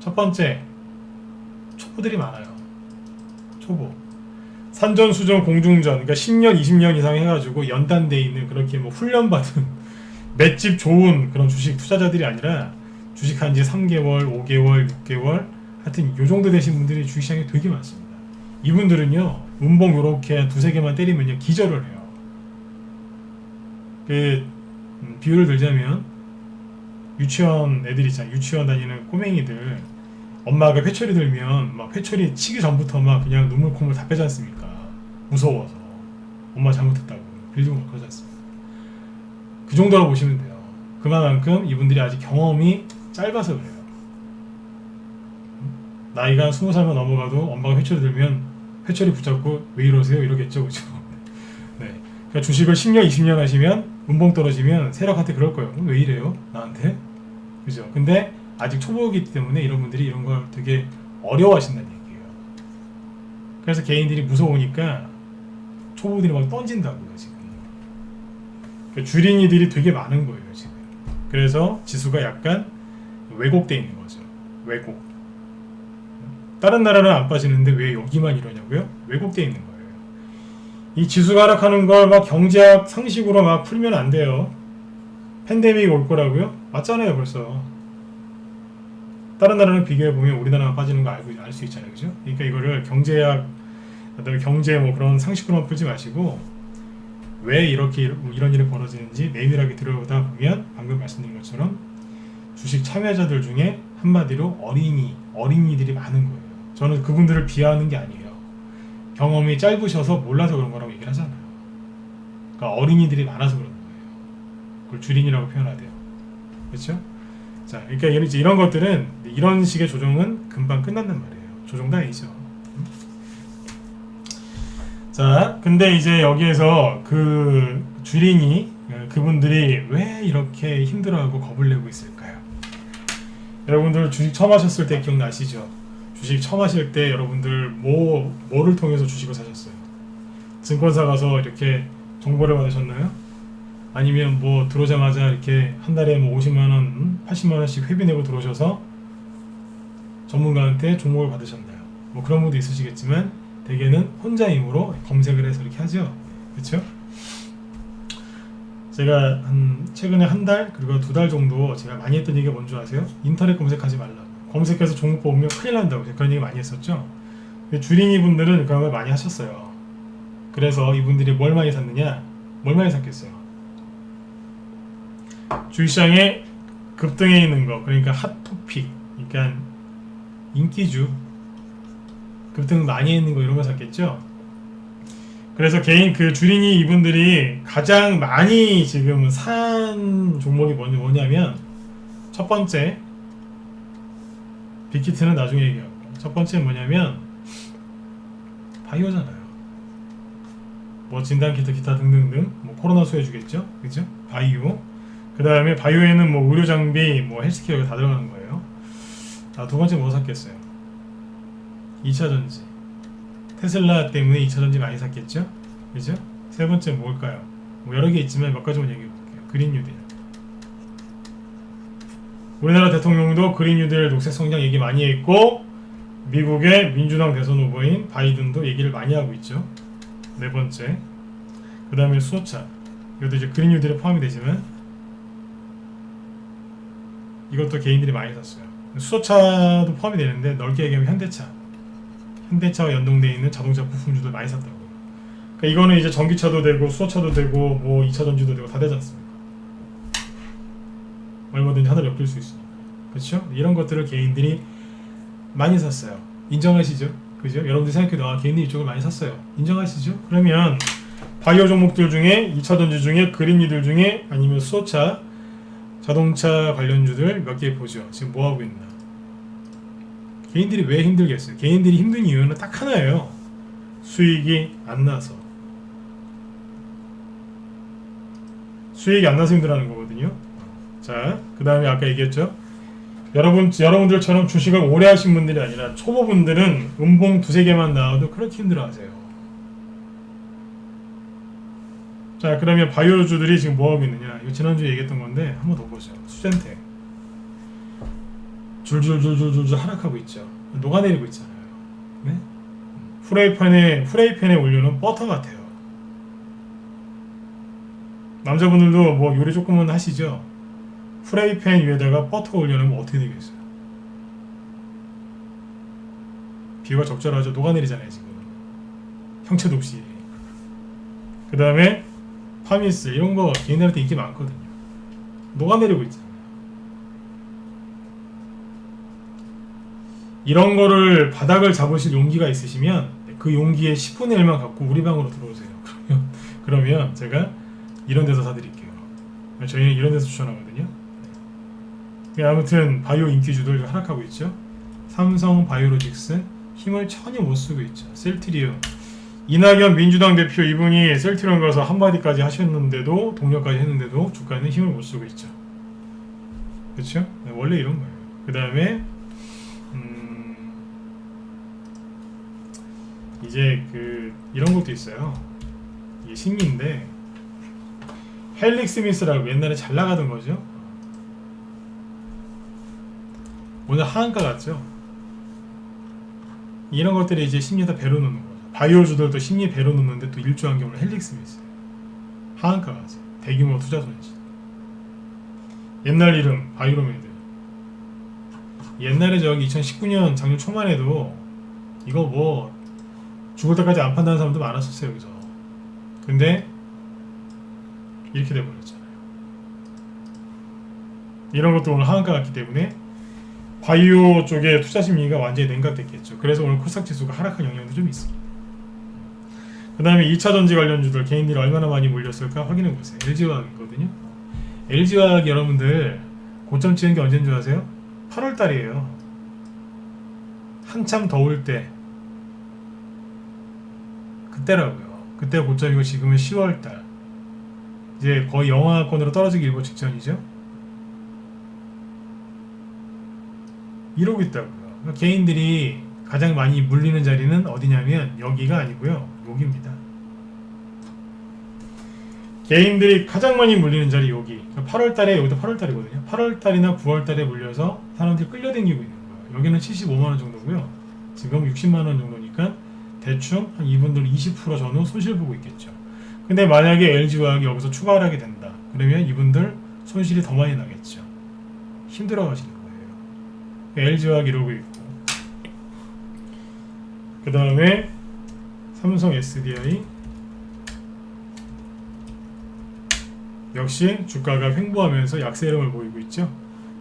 첫 번째, 초보들이 많아요. 초보. 산전수전 공중전, 그러니까 10년, 20년 이상 해가지고 연단돼 있는 그렇게 뭐 훈련받은 맷집 좋은 그런 주식 투자자들이 아니라 주식한 지 3개월, 5개월, 6개월 하여튼 요 정도 되신 분들이 주식시장에 되게 많습니다. 이분들은요 운봉 요렇게 두세 개만 때리면요 기절을 해요. 비유를 들자면 유치원 애들 있잖아요. 유치원 다니는 꼬맹이들 엄마가 회초리 들면 막 회초리 치기 전부터 막 그냥 눈물 콧물 다 빼지 않습니까? 무서워서 엄마 잘못했다고 빌리고 막 그러지 않습니까? 그 정도라고 보시면 돼요. 그만큼 이분들이 아직 경험이 짧아서 그래요. 나이가 20살만 넘어가도 엄마가 회초리 들면 회초리 붙잡고 왜 이러세요? 이러겠죠, 그죠? 네. 그러니까 주식을 10년, 20년 하시면 운봉 떨어지면 세력한테 그럴 거예요. 왜 이래요? 나한테? 그죠? 근데 아직 초보이기 때문에 이런 분들이 이런 걸 되게 어려워하신다는 얘기예요. 그래서 개인들이 무서우니까 초보들이 막 던진다고요, 지금. 그러니까 주린이들이 되게 많은 거예요, 지금. 그래서 지수가 약간 왜곡되어 있는 거죠. 왜곡. 다른 나라는 안 빠지는데 왜 여기만 이러냐고요? 왜곡되어 있는 거예요. 이 지수가 하락하는 걸 막 경제학 상식으로 막 풀면 안 돼요. 팬데믹 올 거라고요? 맞잖아요, 벌써. 다른 나라는 비교해보면 우리나라가 빠지는 거 알 수 있잖아요, 그죠? 그러니까 이거를 경제학, 그다음에 경제 뭐 그런 상식으로만 풀지 마시고 왜 이렇게 이런 일이 벌어지는지 내밀하게 들여다 보면 방금 말씀드린 것처럼 주식 참여자들 중에 한마디로 어린이들이 많은 거예요. 저는 그분들을 비하하는 게 아니에요. 경험이 짧으셔서 몰라서 그런 거라고 얘기를 하잖아요. 그러니까 어린이들이 많아서 그런 거예요. 그걸 주린이라고 표현하대요. 그렇죠? 자, 그러니까 이런 것들은 이런 식의 조정은 금방 끝난단 말이에요. 조정도 아니죠. 자, 근데 이제 여기에서 그 주린이 그분들이 왜 이렇게 힘들어하고 겁을 내고 있을까요? 여러분들 주식 처음 하셨을 때 기억나시죠? 주식 처음 하실 때 여러분들 뭐를 통해서 주식을 사셨어요? 증권사 가서 이렇게 정보를 받으셨나요? 아니면 뭐 들어오자마자 이렇게 한 달에 뭐 50만원, 80만원씩 회비 내고 들어오셔서 전문가한테 종목을 받으셨나요? 뭐 그런 분도 있으시겠지만 대개는 혼자 힘으로 검색을 해서 이렇게 하죠. 그렇죠? 제가 최근에 한 달 그리고 2달 정도 제가 많이 했던 얘기가 뭔지 아세요? 인터넷 검색하지 말라고. 검색해서 종목 뽑으면 큰일 난다고 그런 얘기 많이 했었죠. 주린이 분들은 그런 걸 많이 하셨어요. 그래서 이분들이 뭘 많이 샀느냐? 뭘 많이 샀겠어요? 주식시장에 급등해 있는 거, 그러니까 핫토픽, 그러니까 인기주, 급등 많이 있는 거 이런 거 샀겠죠? 그래서 개인 주린이 이분들이 가장 많이 지금 산 종목이 뭐냐면 첫 번째 빅히트는 나중에 얘기하고 첫 번째는 뭐냐면 바이오잖아요. 뭐 진단키트 기타 등등등 뭐 코로나 수혜주겠죠, 그죠? 바이오. 그 다음에 바이오에는 뭐 의료장비, 뭐 헬스케어가 다 들어가는 거예요. 두 번째 뭐 샀겠어요? 2차전지. 테슬라 때문에 2차전지 많이 샀겠죠? 그죠? 세 번째 뭘까요? 뭐 여러 개 있지만 몇 가지만 얘기해 볼게요. 그린 뉴딜. 우리나라 대통령도 그린 뉴딜 녹색 성장 얘기 많이 했고 미국의 민주당 대선 후보인 바이든도 얘기를 많이 하고 있죠. 네 번째. 그 다음에 수소차. 이것도 이제 그린 뉴딜에 포함이 되지만 이것도 개인들이 많이 샀어요. 수소차도 포함이 되는데 넓게 얘기하면 현대차와 연동되어 있는 자동차 부품주들 많이 샀다고. 그러니까 이거는 이제 전기차도 되고 수소차도 되고 뭐 2차전지도 되고 다 되지 않습니까? 얼마든지 하나를 엮일 수 있으니까. 그렇죠? 이런 것들을 개인들이 많이 샀어요. 인정하시죠? 그죠? 여러분들이 생각해도 개인들이 이쪽을 많이 샀어요. 인정하시죠? 그러면 바이오 종목들 중에 2차전지 중에 그린이들 중에 아니면 수소차, 자동차 관련주들 몇 개 보죠. 지금 뭐 하고 있나? 개인들이 왜 힘들겠어요? 개인들이 힘든 이유는 딱 하나예요. 수익이 안 나서. 수익이 안 나서 힘들어하는 거거든요. 자, 그 다음에 아까 얘기했죠. 여러분들처럼 주식을 오래 하신 분들이 아니라 초보분들은 음봉 2-3개만 나와도 그렇게 힘들어하세요. 자, 그러면 바이오주들이 지금 뭐하고 있느냐. 이거 지난주에 얘기했던 건데 한번 더 보죠. 수젠텍 줄줄줄줄줄 하락하고 있죠. 녹아내리고 있잖아요. 네? 프라이팬에 올려놓은 버터 같아요. 남자분들도 뭐 요리 조금은 하시죠. 프라이팬 위에다가 버터 올려놓으면 어떻게 되겠어요? 비유가 적절하죠. 녹아내리잖아요 지금. 형체도 없이. 그 다음에 파미스 이런 거 개인들한테 인기 많거든요. 녹아내리고 있잖아요. 이런 거를 바닥을 잡으실 용기가 있으시면 그 용기의 10분의 1만 갖고 우리 방으로 들어오세요. 그러면 제가 이런 데서 사드릴게요. 저희는 이런 데서 추천하거든요. 아무튼 바이오 인기주들 하락하고 있죠. 삼성 바이오로직스 힘을 전혀 못 쓰고 있죠. 셀트리온 이낙연 민주당 대표 이분이 셀트리온 가서 한마디까지 하셨는데도 동료까지 했는데도 주가는 힘을 못 쓰고 있죠. 그렇죠? 네, 원래 이런 거예요. 그 다음에 이제 이런 것도 있어요. 이게 신기인데 헬릭 스미스라고 옛날에 잘 나가던 거죠. 오늘 하한가 같죠. 이런 것들이 이제 심리에다 배로 놓는 거죠. 바이오주들도 심리에 배로 놓는데 또 일조한 게 오늘 헬릭 스미스. 하한가 같죠. 대규모 투자 손실. 옛날 이름 바이오로메드. 옛날에 저기 2019년 작년 초만 해도 이거 뭐 죽을 때까지 안 판다는 사람도 많았었어요 여기서. 근데 이렇게 돼버렸잖아요. 이런 것도 오늘 하한가 같기 때문에 바이오 쪽에 투자 심리가 완전히 냉각됐겠죠. 그래서 오늘 코스닥 지수가 하락한 영향도 좀 있습니다. 그 다음에 2차전지 관련주들 개인들이 얼마나 많이 몰렸을까 확인해보세요. LG화학이거든요. LG화학 여러분들 고점 찍은 게 언제인 줄 아세요? 8월달이에요. 한참 더울 때 그때라고요. 그때 고점이고 지금은 10월달. 이제 거의 영하권으로 떨어지기 일보 직전이죠. 이러고 있다고요. 그러니까 개인들이 가장 많이 물리는 자리는 어디냐면 여기가 아니고요. 여기입니다. 개인들이 가장 많이 물리는 자리 여기. 8월달에 여기도 8월달이거든요. 8월달이나 9월달에 물려서 사람들이 끌려다니고 있는 거예요. 여기는 75만원 정도고요. 지금 60만원 정도니까 대충 한 이분들 20% 전후 손실 보고 있겠죠. 근데 만약에 LG화학이 여기서 추가 하락이 된다. 그러면 이분들 손실이 더 많이 나겠죠. 힘들어 하시는 거예요. LG화학 이러고 있고, 그 다음에 삼성 SDI 역시 주가가 횡보하면서 약세 흐름을 보이고 있죠.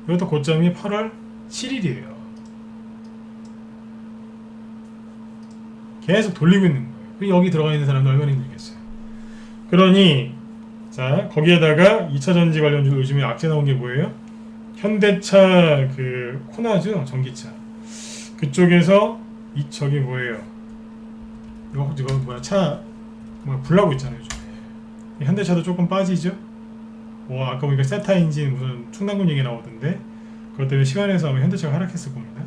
이것도 고점이 8월 7일이에요. 계속 돌리고 있는 거예요. 여기 들어가 있는 사람도 얼마나 힘들겠어요. 그러니 자, 거기에다가 2차전지 관련주 요즘에 악재 나온 게 뭐예요? 현대차 그 코나죠, 전기차. 그쪽에서 저기 뭐예요? 이거 뭐야, 차 불나고 있잖아요 요즘에. 현대차도 조금 빠지죠. 아까 보니까 세타 엔진 무슨 충당금 얘기 나오던데, 그것 때문에 시간에서 아마 현대차가 하락했을 겁니다.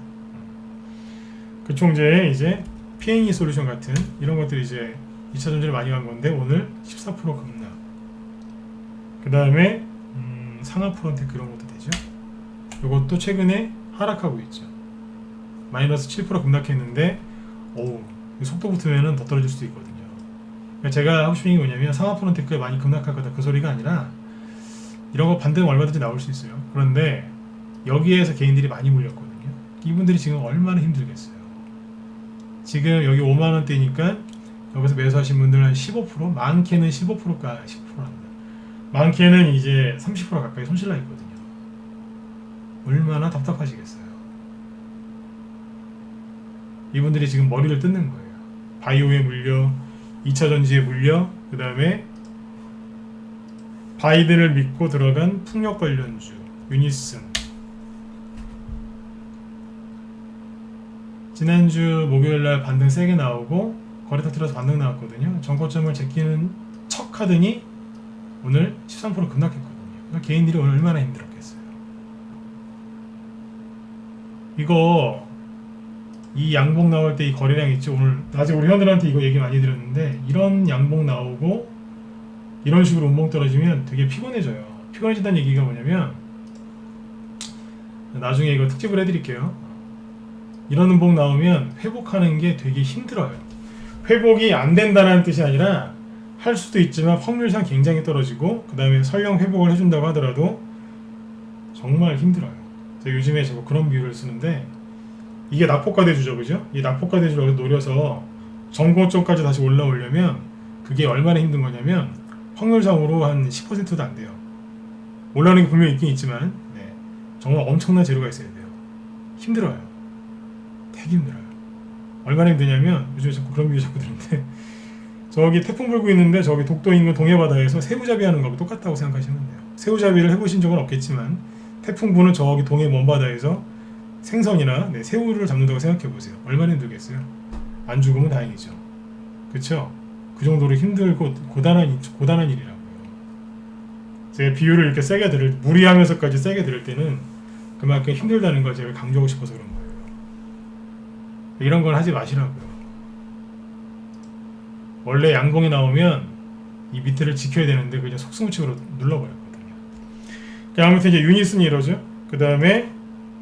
그 총재에 이제 P&E 솔루션 같은 이런 것들이 이제 2차 전지를 많이 간 건데 오늘 14% 급락. 그 다음에 상하프론텍 그런 것도 되죠. 이것도 최근에 하락하고 있죠. 마이너스 7% 급락했는데 속도 붙으면 더 떨어질 수도 있거든요. 그러니까 제가 하고 싶은 게 뭐냐면 상하프론테크가 많이 급락할 거다 그 소리가 아니라 이런 거 반등 얼마든지 나올 수 있어요. 그런데 여기에서 개인들이 많이 물렸거든요. 이분들이 지금 얼마나 힘들겠어요. 지금 여기 5만원대니까 여기서 매수하신 분들은 한 15%? 많게는 15%가 10%입니다. 많게는 이제 30% 가까이 손실 나 있거든요. 얼마나 답답하시겠어요. 이분들이 지금 머리를 뜯는 거예요. 바이오에 물려, 2차 전지에 물려, 그 다음에 바이든을 믿고 들어간 풍력 관련주, 유니슨. 지난주 목요일날 반등 세게 나오고 거래 터뜨려서 반등 나왔거든요. 전고점을 제끼는 척 하더니 오늘 13% 급락했거든요. 그러니까 개인들이 오늘 얼마나 힘들었겠어요. 이거 이 양봉 나올 때 이 거래량 있죠. 오늘 아직 우리 회원들한테 이거 얘기 많이 드렸는데, 이런 양봉 나오고 이런 식으로 운봉 떨어지면 되게 피곤해져요. 피곤해진다는 얘기가 뭐냐면, 나중에 이거 특집을 해드릴게요. 이런 운봉 나오면 회복하는 게 되게 힘들어요. 회복이 안 된다는 뜻이 아니라 할 수도 있지만 확률상 굉장히 떨어지고, 그 다음에 설령 회복을 해준다고 하더라도 정말 힘들어요. 제가 요즘에 그런 비유를 쓰는데, 이게 낙폭과 대주죠, 그죠? 이 낙폭과 대주를 노려서 전고점까지 다시 올라오려면 그게 얼마나 힘든 거냐면 확률상으로 한 10%도 안 돼요. 올라오는 게 분명히 있긴 있지만 정말 엄청난 재료가 있어야 돼요. 힘들어요. 되게 힘들어요. 얼마나 힘드냐면, 요즘에 자꾸 그런 비유 자꾸 드는데, 저기 태풍 불고 있는데 저기 독도 인근 동해바다에서 새우잡이 하는 거하고 똑같다고 생각하시면 돼요. 새우잡이를 해보신 적은 없겠지만 태풍 부는 저기 동해 먼바다에서 생선이나 새우를 잡는다고 생각해보세요. 얼마나 힘들겠어요. 안 죽으면 다행이죠. 그쵸? 그 정도로 힘들고 고단한 일이라고요. 제가 비유를 이렇게 세게 무리하면서까지 세게 들을 때는 그만큼 힘들다는 걸 제가 강조하고 싶어서 그런 거예요. 이런 걸 하지 마시라고요. 원래 양봉이 나오면 이 밑에를 지켜야 되는데 그냥 속수무책으로 눌러버렸거든요. 아무튼 이제 유니슨이 이러죠. 그 다음에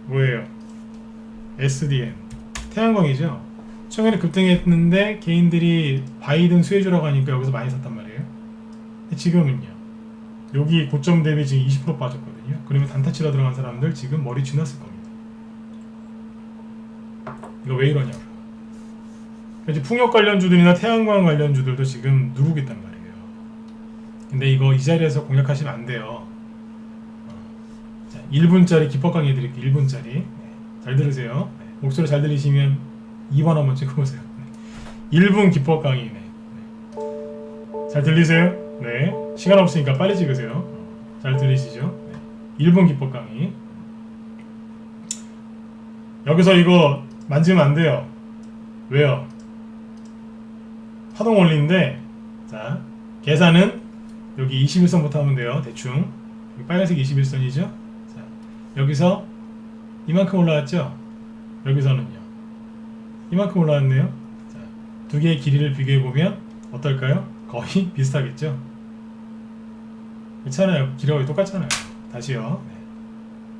뭐예요? SDM 태양광이죠. 최근에 급등했는데 개인들이 바이든 수혜주라고 하니까 여기서 많이 샀단 말이에요. 근데 지금은요, 여기 고점 대비 지금 20% 빠졌거든요. 그러면 단타치로 들어간 사람들 지금 머리 쥐났을 겁니다. 이거 왜 이러냐고요. 이제 풍력 관련주들이나 태양광 관련주들도 지금 누르고 있단 말이에요. 근데 이거 이 자리에서 공략하시면 안 돼요. 자, 1분짜리 기법 강의 해드릴게요. 1분짜리. 잘 들으세요. 목소리 잘 들리시면 2번 한번 찍어보세요. 1분 기법 강의. 잘 들리세요? 네. 시간 없으니까 빨리 찍으세요. 잘 들리시죠? 1분 기법 강의. 여기서 이거 만지면 안 돼요. 왜요? 파동 원리인데, 자, 계산은 여기 21선부터 하면 돼요. 대충. 여기 빨간색 21선이죠? 자, 여기서 이만큼 올라왔죠? 여기서는요. 이만큼 올라왔네요. 자, 두 개의 길이를 비교해보면 어떨까요? 거의 비슷하겠죠? 그렇잖아요. 길이가 똑같잖아요. 다시요.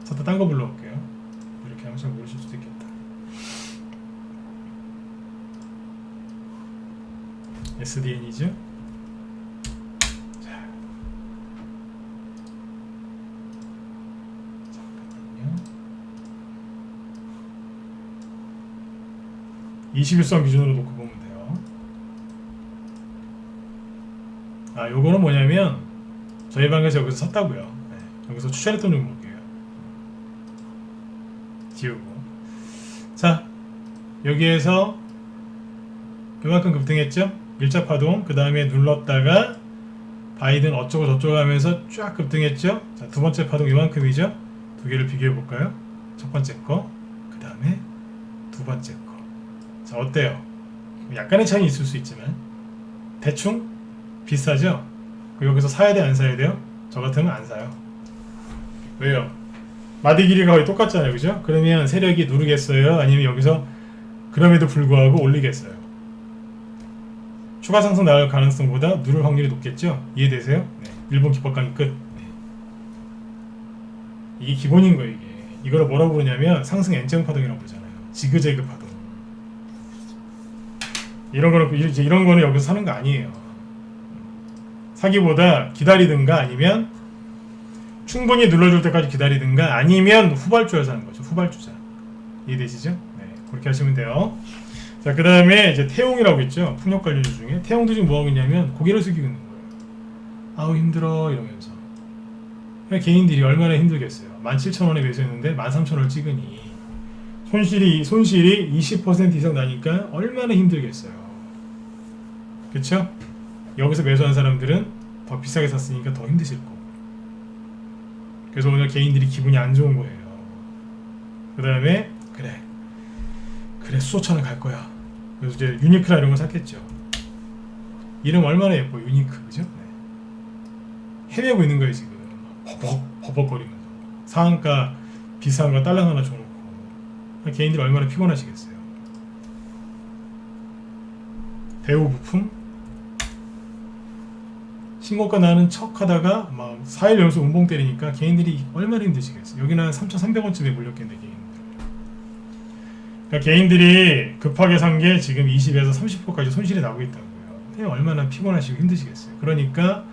자, 또 딴 거 불러올게요. 이렇게 하면 잘 모르실 수도 있겠다. SDN이죠. 자, 잠깐만요. 21선 기준으로 놓고 보면 돼요. 아, 요거는 뭐냐면 저희 방에서 여기서 샀다고요. 네, 여기서 추천했던 종목이에요. 지우고. 자, 여기에서 그만큼 급등했죠. 1차 파동, 그 다음에 눌렀다가 바이든 어쩌고 저쩌고 하면서 쫙 급등했죠. 자, 두 번째 파동 이만큼이죠. 두 개를 비교해 볼까요? 첫 번째 거, 그 다음에 두 번째 거. 자, 어때요? 약간의 차이는 있을 수 있지만 대충 비슷하죠? 여기서 사야 돼, 안 사야 돼요? 저 같으면 안 사요. 왜요? 마디 길이가 거의 똑같잖아요, 그죠? 그러면 세력이 누르겠어요? 아니면 여기서 그럼에도 불구하고 올리겠어요? 추가 상승 나올 가능성보다 누를 확률이 높겠죠? 이해되세요? 네. 일본 기법 강의 끝. 네. 이게 기본인 거예요, 이게. 이걸 뭐라고 부르냐면 상승 N자형 파동이라고 부르잖아요. 지그재그 파동. 이런 거는 여기서 사는 거 아니에요. 사기보다 기다리든가 아니면 충분히 눌러줄 때까지 기다리든가 아니면 후발주를 사는 거죠. 후발주자. 이해되시죠? 네, 그렇게 하시면 돼요. 자, 그 다음에 이제 태용이라고 있죠. 풍력 관련주 중에. 태용도 지금 뭐하고 있냐면 고개를 숙이고 있는 거예요. 아우 힘들어 이러면서. 개인들이 얼마나 힘들겠어요. 17,000원에 매수했는데 13,000원을 찍으니 손실이 20% 이상 나니까 얼마나 힘들겠어요. 그쵸? 여기서 매수한 사람들은 더 비싸게 샀으니까 더 힘드실 거고. 그래서 오늘 개인들이 기분이 안 좋은 거예요. 그 다음에 그래 수소차는 갈 거야. 그래서 이제 유니크나 이런 거 샀겠죠. 이름 얼마나 예뻐, 유니크, 그죠? 네. 헤매고 있는 거예요 지금. 버벅거리면서 상한가 비싼 거 딸랑 하나 줘놓고. 개인들이 얼마나 피곤하시겠어요. 대우 부품 신고가 나는 척 하다가 막 4일 연속 운봉 때리니까 개인들이 얼마나 힘드시겠어요. 여기는 한 3,300원쯤에 몰렸겠네, 개인들. 그러니까 개인들이 급하게 산 게 지금 20에서 30%까지 손실이 나고 있다고요. 얼마나 피곤하시고 힘드시겠어요. 그러니까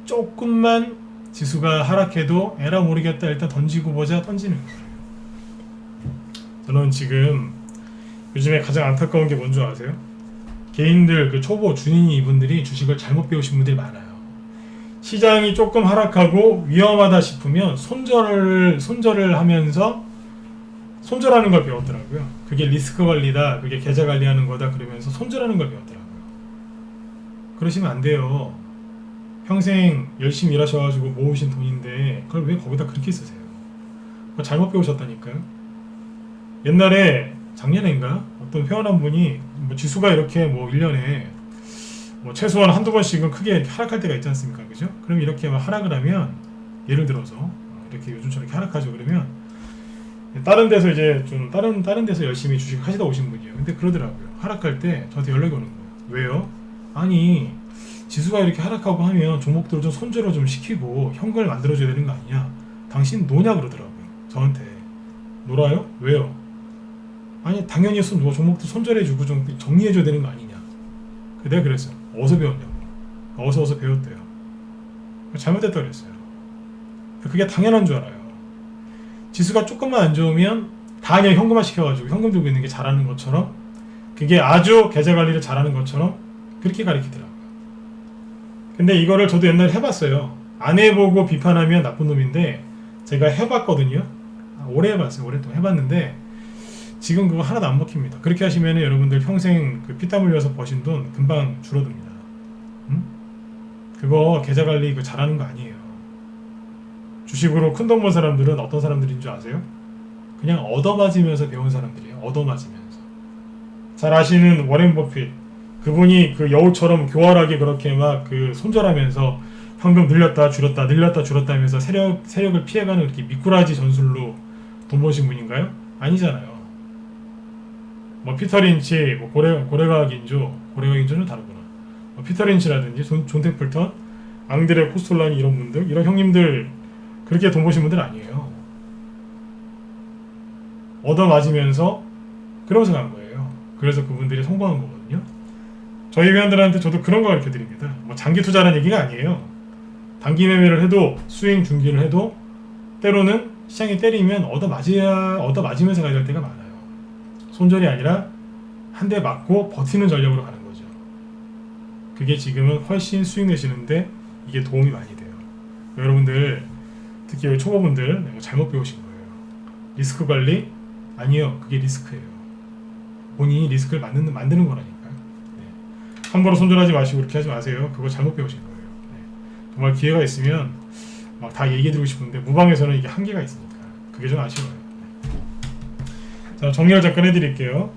조금만 지수가 하락해도 에라 모르겠다, 일단 던지고 보자, 던지는 거예요. 저는 지금 요즘에 가장 안타까운 게 뭔지 아세요? 개인들, 그 초보 준인이 이분들이 주식을 잘못 배우신 분들이 많아요. 시장이 조금 하락하고 위험하다 싶으면 손절을 하면서 손절하는 걸 배웠더라고요. 그게 리스크 관리다, 그게 계좌 관리하는 거다, 그러면서 손절하는 걸 배웠더라고요. 그러시면 안 돼요. 평생 열심히 일하셔가지고 모으신 돈인데 그걸 왜 거기다 그렇게 쓰세요? 그거 잘못 배우셨다니까요. 옛날에 작년인가 어떤 회원 한 분이 뭐 지수가 이렇게 뭐 1년에 뭐 최소한 한두 번씩은 크게 이렇게 하락할 때가 있지 않습니까? 그죠? 그럼 이렇게 막 하락을 하면, 예를 들어서 이렇게 요즘처럼 이렇게 하락하죠. 그러면 다른 데서 이제 좀 다른 데서 열심히 주식 하시다 오신 분이에요. 근데 그러더라고요. 하락할 때 저한테 연락이 오는 거예요. 왜요? 아니 지수가 이렇게 하락하고 하면 종목들을 좀 손절을 좀 시키고 현금을 만들어줘야 되는 거 아니냐? 당신 노냐 그러더라고요. 저한테. 놀아요? 왜요? 아니 당연히 종목도 손절해주고 좀 정리해줘야 되는 거 아니냐? 내가 그랬어요. 어디서 배웠냐고. 어디서 배웠대요. 잘못됐다 그랬어요. 그게 당연한 줄 알아요. 지수가 조금만 안 좋으면 다 그냥 현금화 시켜가지고 현금 들고 있는 게 잘하는 것처럼, 그게 아주 계좌 관리를 잘하는 것처럼 그렇게 가르치더라고요. 근데 이거를 저도 옛날에 해봤어요. 안 해보고 비판하면 나쁜 놈인데 제가 해봤거든요. 오래 해봤어요. 오랫동안 해봤는데 지금 그거 하나도 안 먹힙니다. 그렇게 하시면 여러분들 평생 그 피땀 흘려서 버신 돈 금방 줄어듭니다. 응? 그거 계좌 관리 그 잘하는 거 아니에요. 주식으로 큰 돈 번 사람들은 어떤 사람들인 줄 아세요? 그냥 얻어맞으면서 배운 사람들이에요. 얻어맞으면서. 잘 아시는 워렌 버핏, 그분이 그 여우처럼 교활하게 그렇게 막 그 손절하면서 현금 늘렸다 줄였다 하면서 세력을 피해가는 이렇게 미꾸라지 전술로 돈 버신 분인가요? 아니잖아요. 뭐 피터 린치, 뭐 고레가 긴조는 다르구나. 뭐 피터 린치라든지 존 템플턴, 앙드레 코스톨라니 이런 분들, 이런 형님들 그렇게 돈 버신 분들 아니에요. 얻어맞으면서 그러면서 간 거예요. 그래서 그분들이 성공한 거거든요. 저희 회원들한테 저도 그런 거 가르쳐 드립니다. 뭐 장기 투자라는 얘기가 아니에요. 단기 매매를 해도 스윙 중기를 해도 때로는 시장이 때리면 얻어맞으면서 가야 될 때가 많아요. 손절이 아니라 한 대 맞고 버티는 전략으로 가는 거죠. 그게 지금은 훨씬 수익 내시는데 이게 도움이 많이 돼요. 여러분들 특히 초보분들 잘못 배우신 거예요. 리스크 관리? 아니요. 그게 리스크예요. 본인이 리스크를 만드는 거라니까요. 네. 함부로 손절하지 마시고 그렇게 하지 마세요. 그거 잘못 배우신 거예요. 네. 정말 기회가 있으면 막 다 얘기해드리고 싶은데 무방에서는 이게 한계가 있으니까 그게 좀 아쉬워요. 네. 자, 정리를 잠깐 해드릴게요.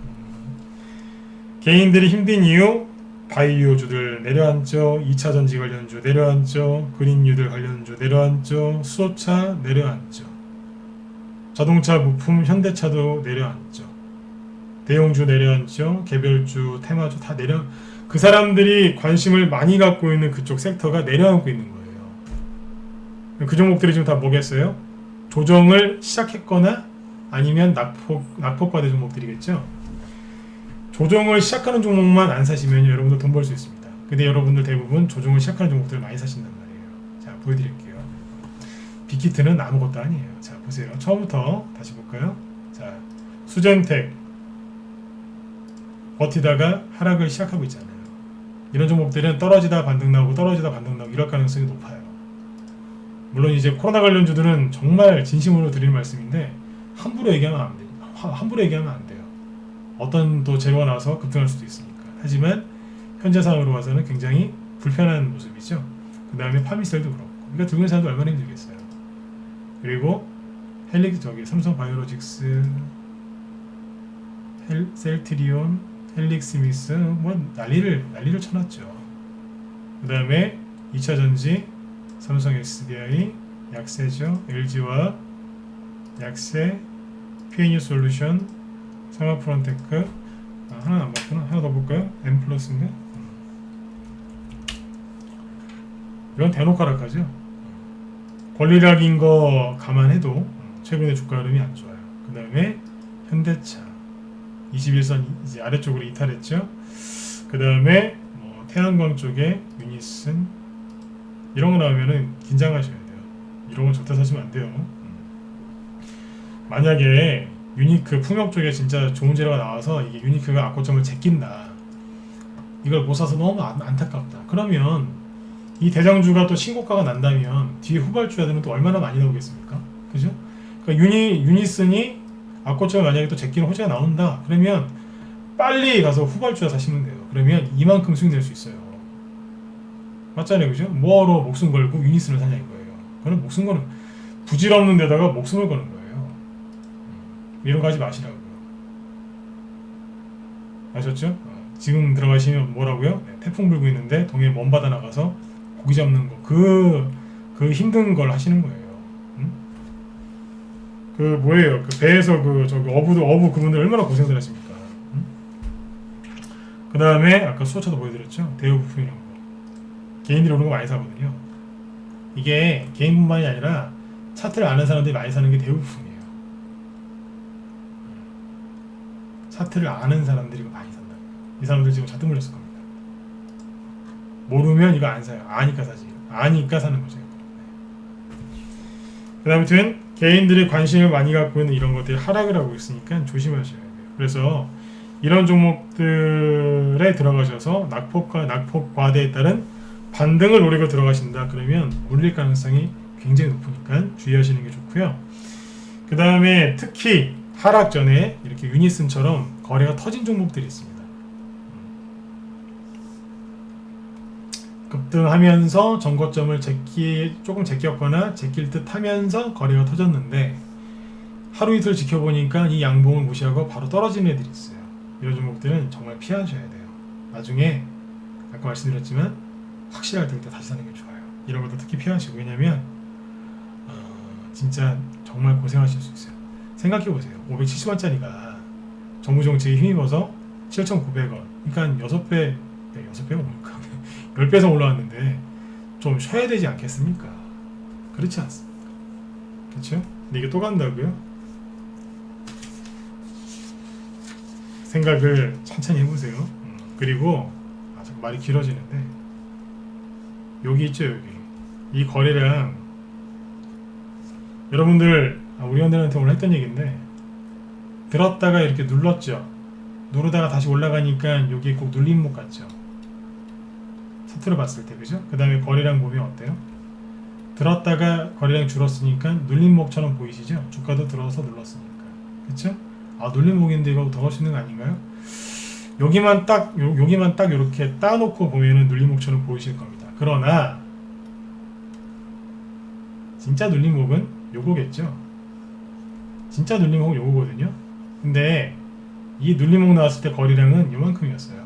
개인들이 힘든 이유 바이오주들 내려앉죠. 2차전지 관련주 내려앉죠. 그린유들 관련주 내려앉죠. 수소차 내려앉죠. 자동차 부품 현대차도 내려앉죠. 대형주 내려앉죠. 개별주 테마주 다 그 사람들이 관심을 많이 갖고 있는 그쪽 섹터가 내려앉고 있는 거예요. 그 종목들이 지금 다 뭐겠어요? 조정을 시작했거나 아니면 낙폭과대 종목들이겠죠. 조정을 시작하는 종목만 안 사시면 여러분들 돈 벌 수 있습니다. 근데 여러분들 대부분 조정을 시작하는 종목들을 많이 사신단 말이에요. 자, 보여드릴게요. 빅히트는 아무것도 아니에요. 자, 보세요. 처음부터 다시 볼까요? 자, 수젠텍 버티다가 하락을 시작하고 있잖아요. 이런 종목들은 떨어지다 반등 나오고 떨어지다 반등 나오고 이럴 가능성이 높아요. 물론 이제 코로나 관련주들은 정말 진심으로 드리는 말씀인데 함부로 얘기하면 안 돼요. 함부로 얘기하면 안 돼요. 어떤 또 재료가 나와서 급등할 수도 있으니까. 하지만 현재 상황으로 봐서는 굉장히 불편한 모습이죠. 그 다음에 파미셀도 그렇고. 그러니까 들고 있는 사람도 얼마나 힘들겠어요. 그리고 삼성바이오로직스, 셀트리온, 헬릭스미스 뭐 난리를 쳐놨죠. 그 다음에 2차전지, 삼성 SDI 약세죠. LG화학 약세, PNU 솔루션, 상하프론테크 하나 안 봤구나. 하나 더 볼까요? M+인가? 이건 대놓고 하락하죠. 권리락인 거 감안해도 최근에 주가 흐름이 안 좋아요. 그 다음에 현대차 21선 이제 아래쪽으로 이탈했죠. 그 다음에 뭐 태양광 쪽에 유니슨 이런 거 나오면은 긴장하셔야 돼요. 이런 건 절대 사시면 안 돼요. 만약에 유니크 풍력 쪽에 진짜 좋은 재료가 나와서 이게 유니크가 악고점을 제낀다. 이걸 못 사서 너무 안타깝다. 그러면 이 대장주가 또 신고가가 난다면 뒤에 후발주자들은 또 얼마나 많이 나오겠습니까? 그죠? 그러니까 유니슨이 악고점을 만약에 또 제끼는 호재가 나온다. 그러면 빨리 가서 후발주자 사시면 돼요. 그러면 이만큼 수익 낼 수 있어요. 맞잖아요, 그죠? 뭐하러 목숨 걸고 유니슨을 사냐 이거예요. 그건 목숨 거는 부질없는 데다가 목숨을 거는 거예요. 이런 거 하지 마시라고요. 아셨죠? 지금 들어가시면 뭐라고요? 네, 태풍 불고 있는데 동해 먼 바다 나가서 고기 잡는 거 그 힘든 걸 하시는 거예요. 응? 그 뭐예요? 그 배에서 저기 어부 그분들 얼마나 고생들 하십니까? 응? 그 다음에 아까 수호차도 보여드렸죠? 대우 부품 이런 거 개인들이 오는 거 많이 사거든요. 이게 개인뿐만이 아니라 차트를 아는 사람들이 많이 사는 게 대우 부품이에요. 차트를 아는 사람들이 이거 많이 산다. 이 사람들 지금 차트 물렸을 겁니다. 모르면 이거 안 사요. 아니까 사지. 아니까 사는 거죠. 그 다음에 아무튼 개인들이 관심을 많이 갖고 있는 이런 것들이 하락을 하고 있으니까 조심하셔야 돼요. 그래서 이런 종목들에 들어가셔서 낙폭과 낙폭 과대에 따른 반등을 노리고 들어가신다. 그러면 물릴 가능성이 굉장히 높으니까 주의하시는 게 좋고요. 그 다음에 특히 하락 전에 이렇게 유니슨처럼 거래가 터진 종목들이 있습니다. 급등하면서 전고점을 조금 제꼈거나 제낄 듯 하면서 거래가 터졌는데 하루 이틀 지켜보니까 이 양봉을 무시하고 바로 떨어지는 애들이 있어요. 이런 종목들은 정말 피하셔야 돼요. 나중에 아까 말씀드렸지만 확실할 때 다시 사는 게 좋아요. 이런 것도 특히 피하시고. 왜냐면 진짜 정말 고생하실 수 있어요. 생각해보세요. 570원짜리가 정부 정책에 힘입어서 7,900원. 그러니까 6배, 6배가 뭡니까? 10배 이상 올라왔는데 좀 쉬어야 되지 않겠습니까? 그렇지 않습니까? 그렇죠? 근데 이게 또 간다고요? 생각을 천천히 해보세요. 그리고 자꾸 말이 길어지는데 여기 있죠 여기 이 거래량 여러분들 우리 원들한테 오늘 했던 얘기인데 들었다가 이렇게 눌렀죠. 누르다가 다시 올라가니까 여기 꼭 눌림목 같죠. 차트로 봤을 때 그죠? 그 다음에 거래량 보면 어때요? 들었다가 거래량이 줄었으니까 눌림목처럼 보이시죠? 주가도 들어서 눌렀으니까 그쵸? 아 눌림목인데 이거 더 갈 수 있는 거 아닌가요? 여기만 딱 이렇게 따놓고 보면은 눌림목처럼 보이실 겁니다. 그러나 진짜 눌림목은 요거겠죠? 진짜 눌림목은 요거거든요. 근데 이 눌림목 나왔을 때 거래량은 요만큼이었어요.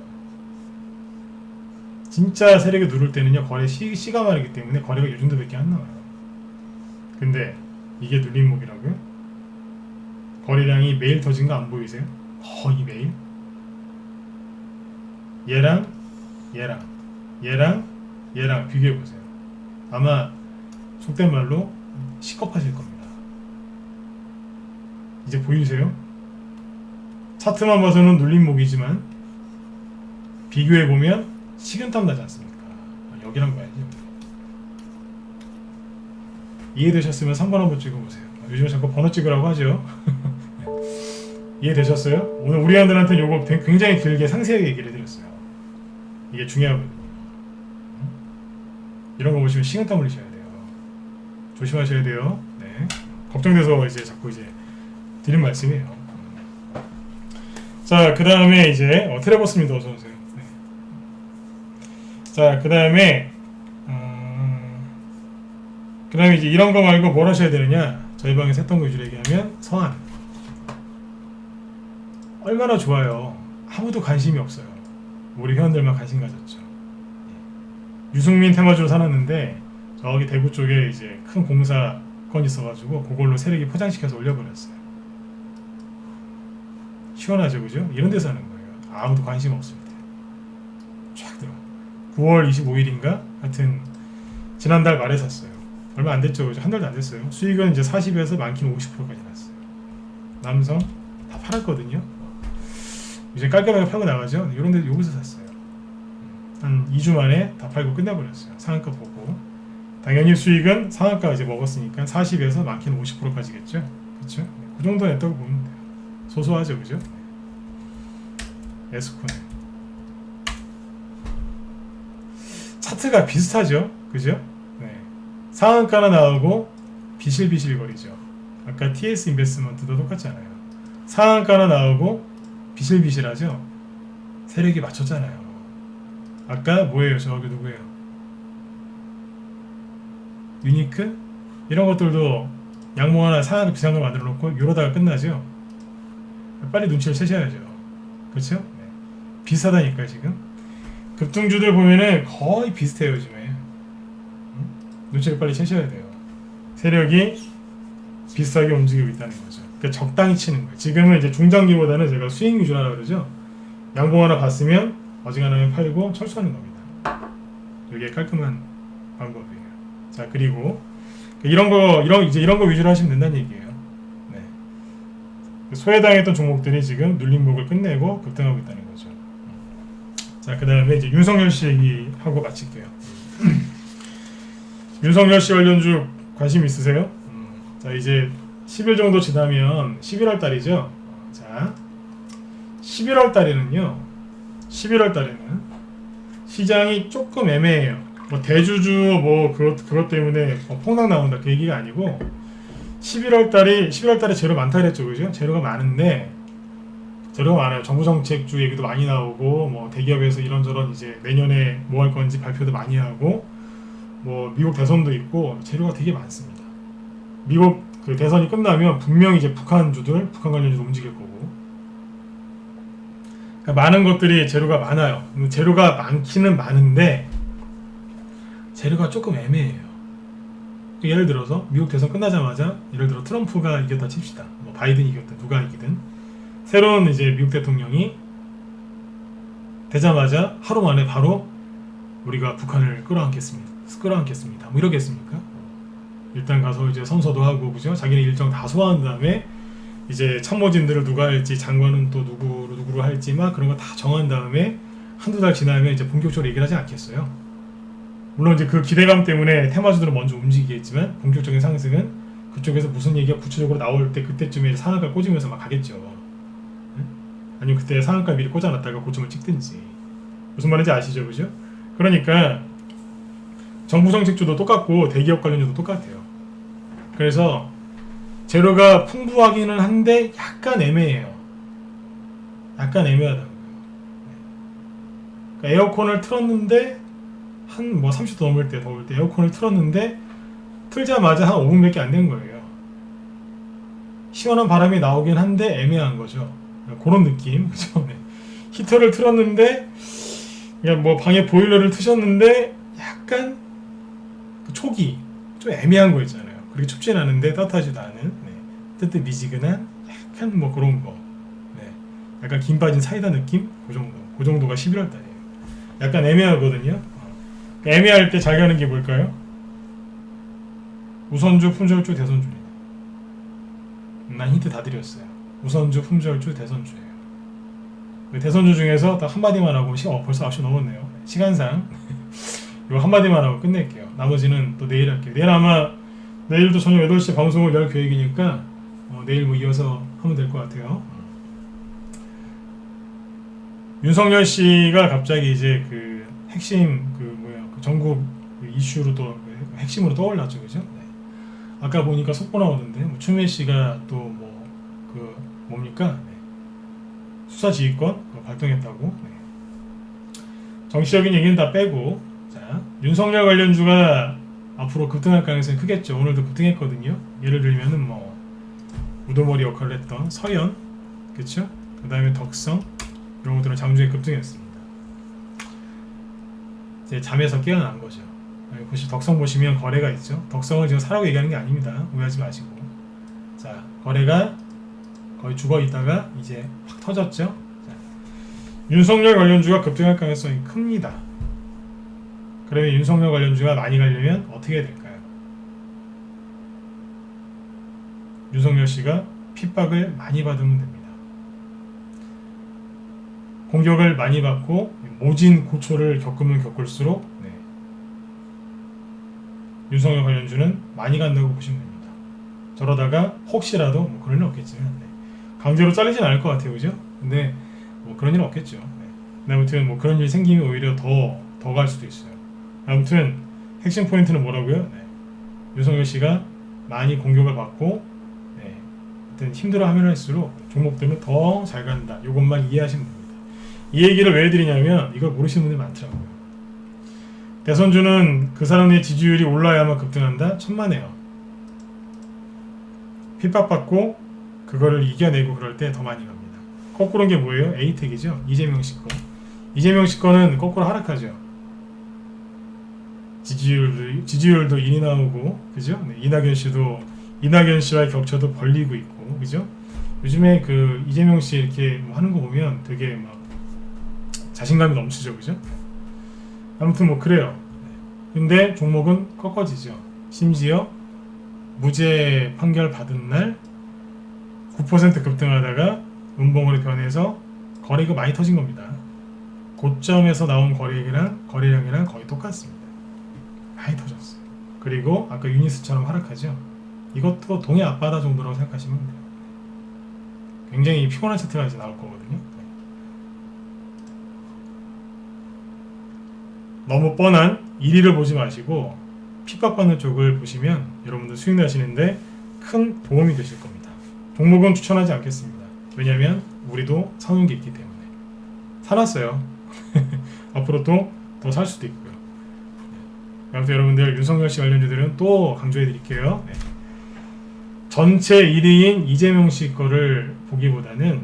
진짜 세력이 누를 때는요 거래 시가 마르기 때문에 거래가 이 정도밖에 안 나와요. 근데 이게 눌림목이라고요? 거래량이 매일 터진 거 안 보이세요? 거의 매일. 얘랑 비교해 보세요. 아마 속된 말로 시겁하실 겁니다. 이제 보이세요? 차트만 봐서는 눌림목이지만 비교해 보면 식은땀 나지 않습니까? 여기랑 봐야지. 이해되셨으면 3번 한번 찍어보세요. 요즘에 자꾸 번호 찍으라고 하죠. 이해되셨어요? 오늘 우리 아들한테 요거 굉장히 길게 상세하게 얘기를 해드렸어요. 이게 중요하거든요. 이런 거 보시면 식은땀 흘리셔야 돼요. 조심하셔야 돼요. 네. 걱정돼서 이제 자꾸 이제 드린 말씀이에요. 자, 그 다음에 이제 트레버스입니다. 어서 오세요. 네. 자, 그 다음에 이제 이런 거 말고 뭘 하셔야 되느냐? 저희 방에서 했던 거 위주로 얘기하면 서한. 얼마나 좋아요. 아무도 관심이 없어요. 우리 회원들만 관심 가졌죠. 유승민 테마주로 사놨는데 저기 대구 쪽에 이제 큰 공사 건 있어가지고 그걸로 세력이 포장시켜서 올려버렸어요. 시원하죠, 그죠? 이런 데서 하는 거예요. 아무도 관심 없습니다. 쫙 들어. 9월 25일인가? 하여튼 지난달 말에 샀어요. 얼마 안 됐죠, 그죠? 한 달도 안 됐어요. 수익은 이제 40에서 많게는 50%까지 났어요. 남성 다 팔았거든요. 이제 깔끔하게 팔고 나가죠. 이런 데 여기서 샀어요. 한 2주 만에 다 팔고 끝내버렸어요. 상한가 보고. 당연히 수익은 상한가 이제 먹었으니까 40에서 많게는 50%까지겠죠. 그렇죠? 그 정도 냈다고 보면 돼요. 소소하죠, 그죠? 에스코네. 차트가 비슷하죠, 그죠? 네. 상한가나 나오고 비실비실거리죠. 아까 TS 인베스트먼트도 똑같잖아요. 상한가나 나오고 비실비실하죠. 세력이 맞췄잖아요. 아까 뭐예요? 저기 누구예요? 유니크? 이런 것들도 양봉 하나 상한가 비상가 만들어 놓고 이러다가 끝나죠. 빨리 눈치를 채셔야죠. 그렇죠? 네. 비슷하다니까요 지금. 급등주들 보면은 거의 비슷해요 요즘에. 눈치를 빨리 채셔야 돼요. 세력이 비슷하게 움직이고 있다는 거죠. 그러니까 적당히 치는 거예요. 지금은 이제 중장기보다는 제가 수익 위주로 하라 그러죠. 양봉 하나 봤으면 어지간하면 팔고 철수하는 겁니다. 이게 깔끔한 방법이에요. 자, 그리고 이런 거 위주로 하시면 된다는 얘기예요. 네. 소외당했던 종목들이 지금 눌림목을 끝내고 급등하고 있다는 거죠. 자, 그 다음에 이제 윤석열 씨 얘기하고 마칠게요. 윤석열 씨 관련주 관심 있으세요? 자, 이제 10일 정도 지나면 11월 달이죠. 자, 11월 달에는 시장이 조금 애매해요. 뭐 대주주 뭐 그것 때문에 폭락 나온다 그 얘기가 아니고 11월 달에 재료 많다 그랬죠, 그죠? 재료가 많은데 재료가 많아요. 정부 정책주 얘기도 많이 나오고 뭐 대기업에서 이런저런 이제 내년에 뭐 할 건지 발표도 많이 하고 뭐 미국 대선도 있고 재료가 되게 많습니다. 미국 그 대선이 끝나면 분명히 이제 북한 관련주도 움직일 거고. 그러니까 많은 것들이 재료가 많아요. 재료가 많기는 많은데 재료가 조금 애매해요. 예를 들어서 미국 대선 끝나자마자 예를 들어 트럼프가 이겼다 칩시다. 뭐 바이든이 이겼다 누가 이기든 새로운 이제 미국 대통령이 되자마자 하루 만에 바로 우리가 북한을 끌어안겠습니다. 뭐 이러겠습니까? 일단 가서 이제 선서도 하고 그죠? 자기네 일정 다 소화한 다음에 이제 참모진들을 누가 할지 장관은 또 누구로 할지 막 그런 거 다 정한 다음에 한두 달 지나면 이제 본격적으로 얘기를 하지 않겠어요. 물론 이제 그 기대감 때문에 테마주들은 먼저 움직이겠지만 본격적인 상승은 그쪽에서 무슨 얘기가 구체적으로 나올 때 그때쯤에 상한가 꽂으면서 막 가겠죠. 응? 아니면 그때 상한가 미리 꽂아놨다가 고점을 찍든지. 무슨 말인지 아시죠, 그죠? 그러니까 정부 정책주도 똑같고 대기업 관련주도 똑같아요. 그래서 재료가 풍부하기는 한데 약간 애매해요. 약간 애매하다고요. 그러니까 에어컨을 틀었는데 한 뭐 30도 넘을 때 더울 때 에어컨을 틀었는데 틀자마자 한 5분밖에 안 된 거예요. 시원한 바람이 나오긴 한데 애매한 거죠. 그런 느낌, 그죠? 네. 히터를 틀었는데 그냥 뭐 방에 보일러를 트셨는데 약간 그 촉이 좀 애매한 거 있잖아요. 그렇게 춥진 않은데 따뜻하지도 않은, 네. 뜨뜻미지근한 약간 뭐 그런 거, 네. 약간 김 빠진 사이다 느낌, 그 정도. 그 정도가 11월 달이에요. 약간 애매하거든요. 애매할 때 잘 가는 게 뭘까요? 우선주, 품절주, 대선주입니다. 난 힌트 다 드렸어요. 우선주, 품절주, 대선주예요. 대선주 중에서 딱 한마디만 하고 벌써 9시 넘었네요. 시간상 이거 한마디만 하고 끝낼게요. 나머지는 또 내일 할게요. 내일 아마 내일도 저녁 8시에 방송을 열 계획이니까 내일 뭐 이어서 하면 될 것 같아요. 윤석열 씨가 갑자기 이제 그 핵심 그 전국 이슈로 또 핵심으로 떠올랐죠, 그죠? 네. 아까 보니까 속보 나오는데 뭐 추미애 씨가 또 뭐 그 뭡니까? 네. 수사지휘권 발동했다고. 네. 정치적인 얘기는 다 빼고, 자, 윤석열 관련주가 앞으로 급등할 가능성이 크겠죠. 오늘도 급등했거든요. 예를 들면은 뭐 우두머리 역할을 했던 서현, 그렇죠? 그 다음에 덕성 이런 것들은 장중에 급등했습니다. 이제 잠에서 깨어난 거죠. 혹시 덕성 보시면 거래가 있죠. 덕성을 지금 사라고 얘기하는 게 아닙니다. 오해하지 마시고. 자, 거래가 거의 죽어 있다가 이제 확 터졌죠. 자, 윤석열 관련주가 급등할 가능성이 큽니다. 그러면 윤석열 관련주가 많이 가려면 어떻게 해야 될까요? 윤석열 씨가 핍박을 많이 받으면 됩니다. 공격을 많이 받고 모진 고초를 겪으면 겪을수록 네. 윤석열 관련주는 많이 간다고 보시면 됩니다. 저러다가 혹시라도 뭐 그런 일은 없겠지만 네. 강제로 잘리진 않을 것 같아요, 그죠? 근데 뭐 그런 일은 없겠죠. 네. 아무튼 뭐 그런 일이 생기면 오히려 더 갈 수도 있어요. 아무튼 핵심 포인트는 뭐라고요? 네. 윤석열 씨가 많이 공격을 받고 네. 하여튼 힘들어하면 할수록 종목들은 더 잘 간다. 이것만 이해하시면 됩니다. 이 얘기를 왜 해드리냐면 이걸 모르시는 분들이 많더라고요. 대선주는 그 사람의 지지율이 올라야만 급등한다? 천만에요. 핍박받고 그거를 이겨내고 그럴 때 더 많이 갑니다. 거꾸로인 게 뭐예요? 에이텍이죠. 이재명 씨 거. 이재명 씨 거는 거꾸로 하락하죠. 지지율도 인이 나오고, 그죠? 네, 이낙연 씨와의 격차도 벌리고 있고, 그죠? 요즘에 그 이재명 씨 이렇게 뭐 하는 거 보면 되게 막 자신감이 넘치죠, 그죠? 아무튼 뭐 그래요. 근데 종목은 꺾어지죠. 심지어 무죄 판결 받은 날 9% 급등하다가 음봉으로 변해서 거래가 많이 터진 겁니다. 고점에서 나온 거래량이랑 거의 똑같습니다. 많이 터졌어요. 그리고 아까 유니스처럼 하락하죠. 이것도 동해 앞바다 정도라고 생각하시면 돼요. 굉장히 피곤한 차트가 이제 나올 거거든요. 너무 뻔한 1위를 보지 마시고 핍박받는 쪽을 보시면 여러분들 수익 나시는데 큰 도움이 되실 겁니다. 종목은 추천하지 않겠습니다. 왜냐하면 우리도 사놓은 게 있기 때문에. 사놨어요. 앞으로 또 더 살 수도 있고요. 아무튼 여러분들 윤석열 씨 관련주들은 또 강조해 드릴게요. 네. 전체 1위인 이재명 씨 거를 보기보다는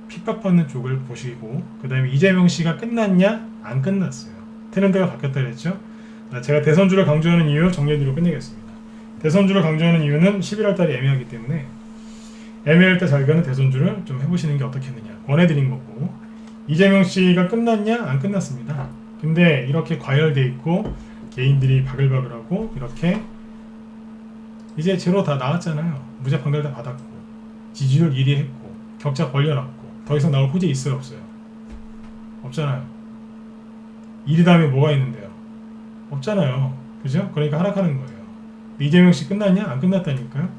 핍박받는 쪽을 보시고 그 다음에 이재명 씨가 끝났냐? 안 끝났어요. 트렌드가 바뀌었다 그랬죠. 제가 대선주를 강조하는 이유 정리해드리고 끝내겠습니다. 대선주를 강조하는 이유는 11월 달이 애매하기 때문에 애매할 때 잘 가는 대선주를 좀 해보시는 게 어떻겠느냐 권해드린 거고, 이재명 씨가 끝났냐? 안 끝났습니다. 근데 이렇게 과열돼 있고 개인들이 바글바글하고 이렇게 이제 제로 다 나왔잖아요. 무죄 판결 다 받았고 지지율 1위 했고 격차 벌려놨고 더 이상 나올 호재 있어요 없어요? 없잖아요. 1위 다음에 뭐가 있는데요? 없잖아요. 그죠? 그러니까 하락하는 거예요. 이재명 씨 끝났냐? 안 끝났다니까요.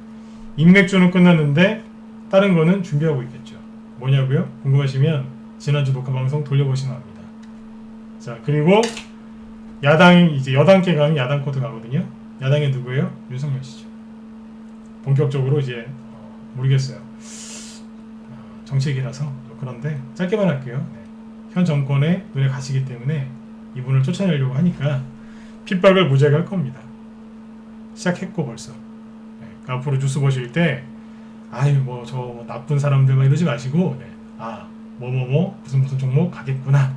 인맥주는 끝났는데 다른 거는 준비하고 있겠죠. 뭐냐고요? 궁금하시면 지난주 녹화 방송 돌려보시면 합니다. 자, 그리고 야당이 이제 여당께 가면 야당 코드 가거든요. 야당이 누구예요? 윤석열 씨죠. 본격적으로 이제 모르겠어요. 정치 얘기라서 그런데 짧게만 할게요. 네. 현 정권의 눈에 가시기 때문에 이분을 쫓아내려고 하니까 핍박을 무지하게 할 겁니다. 시작했고 벌써. 네. 그러니까 앞으로 뉴스 보실 때 아유 뭐 저 나쁜 사람들만 이러지 마시고 네. 아 뭐뭐뭐 무슨 종목 가겠구나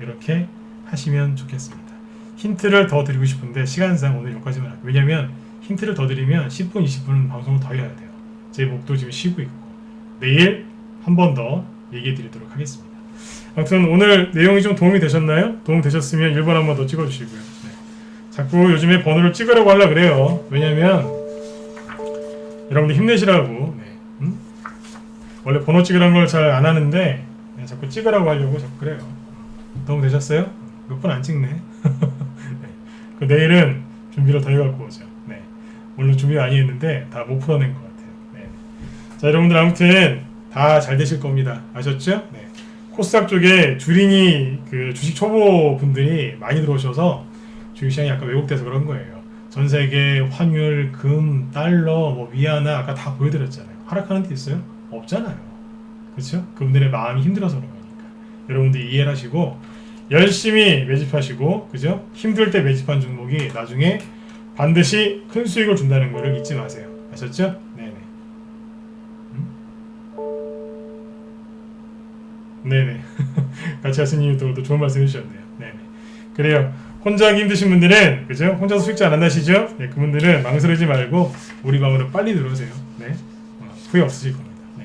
이렇게 하시면 좋겠습니다. 힌트를 더 드리고 싶은데 시간상 오늘 여기까지만 할게요. 왜냐면 힌트를 더 드리면 10분 20분 방송을 더 해야 돼요. 제 목도 지금 쉬고 있고 내일 한 번 더 얘기해 드리도록 하겠습니다. 아무튼 오늘 내용이 좀 도움이 되셨나요? 도움 되셨으면 1번 한 번 더 찍어주시고요. 네. 자꾸 요즘에 번호를 찍으라고 하려고 그래요. 왜냐면 여러분들 힘내시라고 네. 원래 번호 찍으라는 걸 잘 안 하는데 네, 자꾸 찍으라고 하려고 자꾸 그래요. 도움 되셨어요? 몇 번 안 찍네. 네. 그 내일은 준비를 더 해갖고 오죠. 네. 오늘 준비 많이 했는데 다 못 풀어낸 것 같아요. 네. 자 여러분들 아무튼 다 잘 되실 겁니다. 아셨죠? 네. 코스닥 쪽에 주린이 그 주식 초보 분들이 많이 들어오셔서 주식시장이 약간 왜곡돼서 그런 거예요. 전 세계 환율, 금, 달러, 뭐 위안화 아까 다 보여드렸잖아요. 하락하는 데 있어요? 없잖아요. 그렇죠? 그분들의 마음이 힘들어서 그런 거니까. 여러분들이 이해를 하시고 열심히 매집하시고 그죠? 힘들 때 매집한 종목이 나중에 반드시 큰 수익을 준다는 거를 잊지 마세요. 아셨죠? 네네. 네네. 같이 하시님이 또 좋은 말씀 해주셨네요. 네네. 그래요. 혼자 하기 힘드신 분들은 그죠? 혼자서 수익자 안 나시죠? 네, 그분들은 망설이지 말고 우리 방으로 빨리 들어오세요. 네. 후회 없으실 겁니다. 네.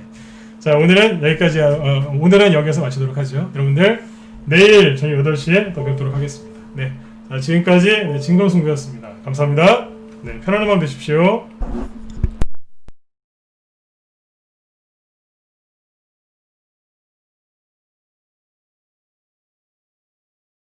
자 오늘은 여기까지 오늘은 여기서 마치도록 하죠. 여러분들 내일 저녁 8시에 또 뵙도록 하겠습니다. 네. 자 지금까지 진검승부였습니다. 감사합니다. 네, 편안한 밤 되십시오.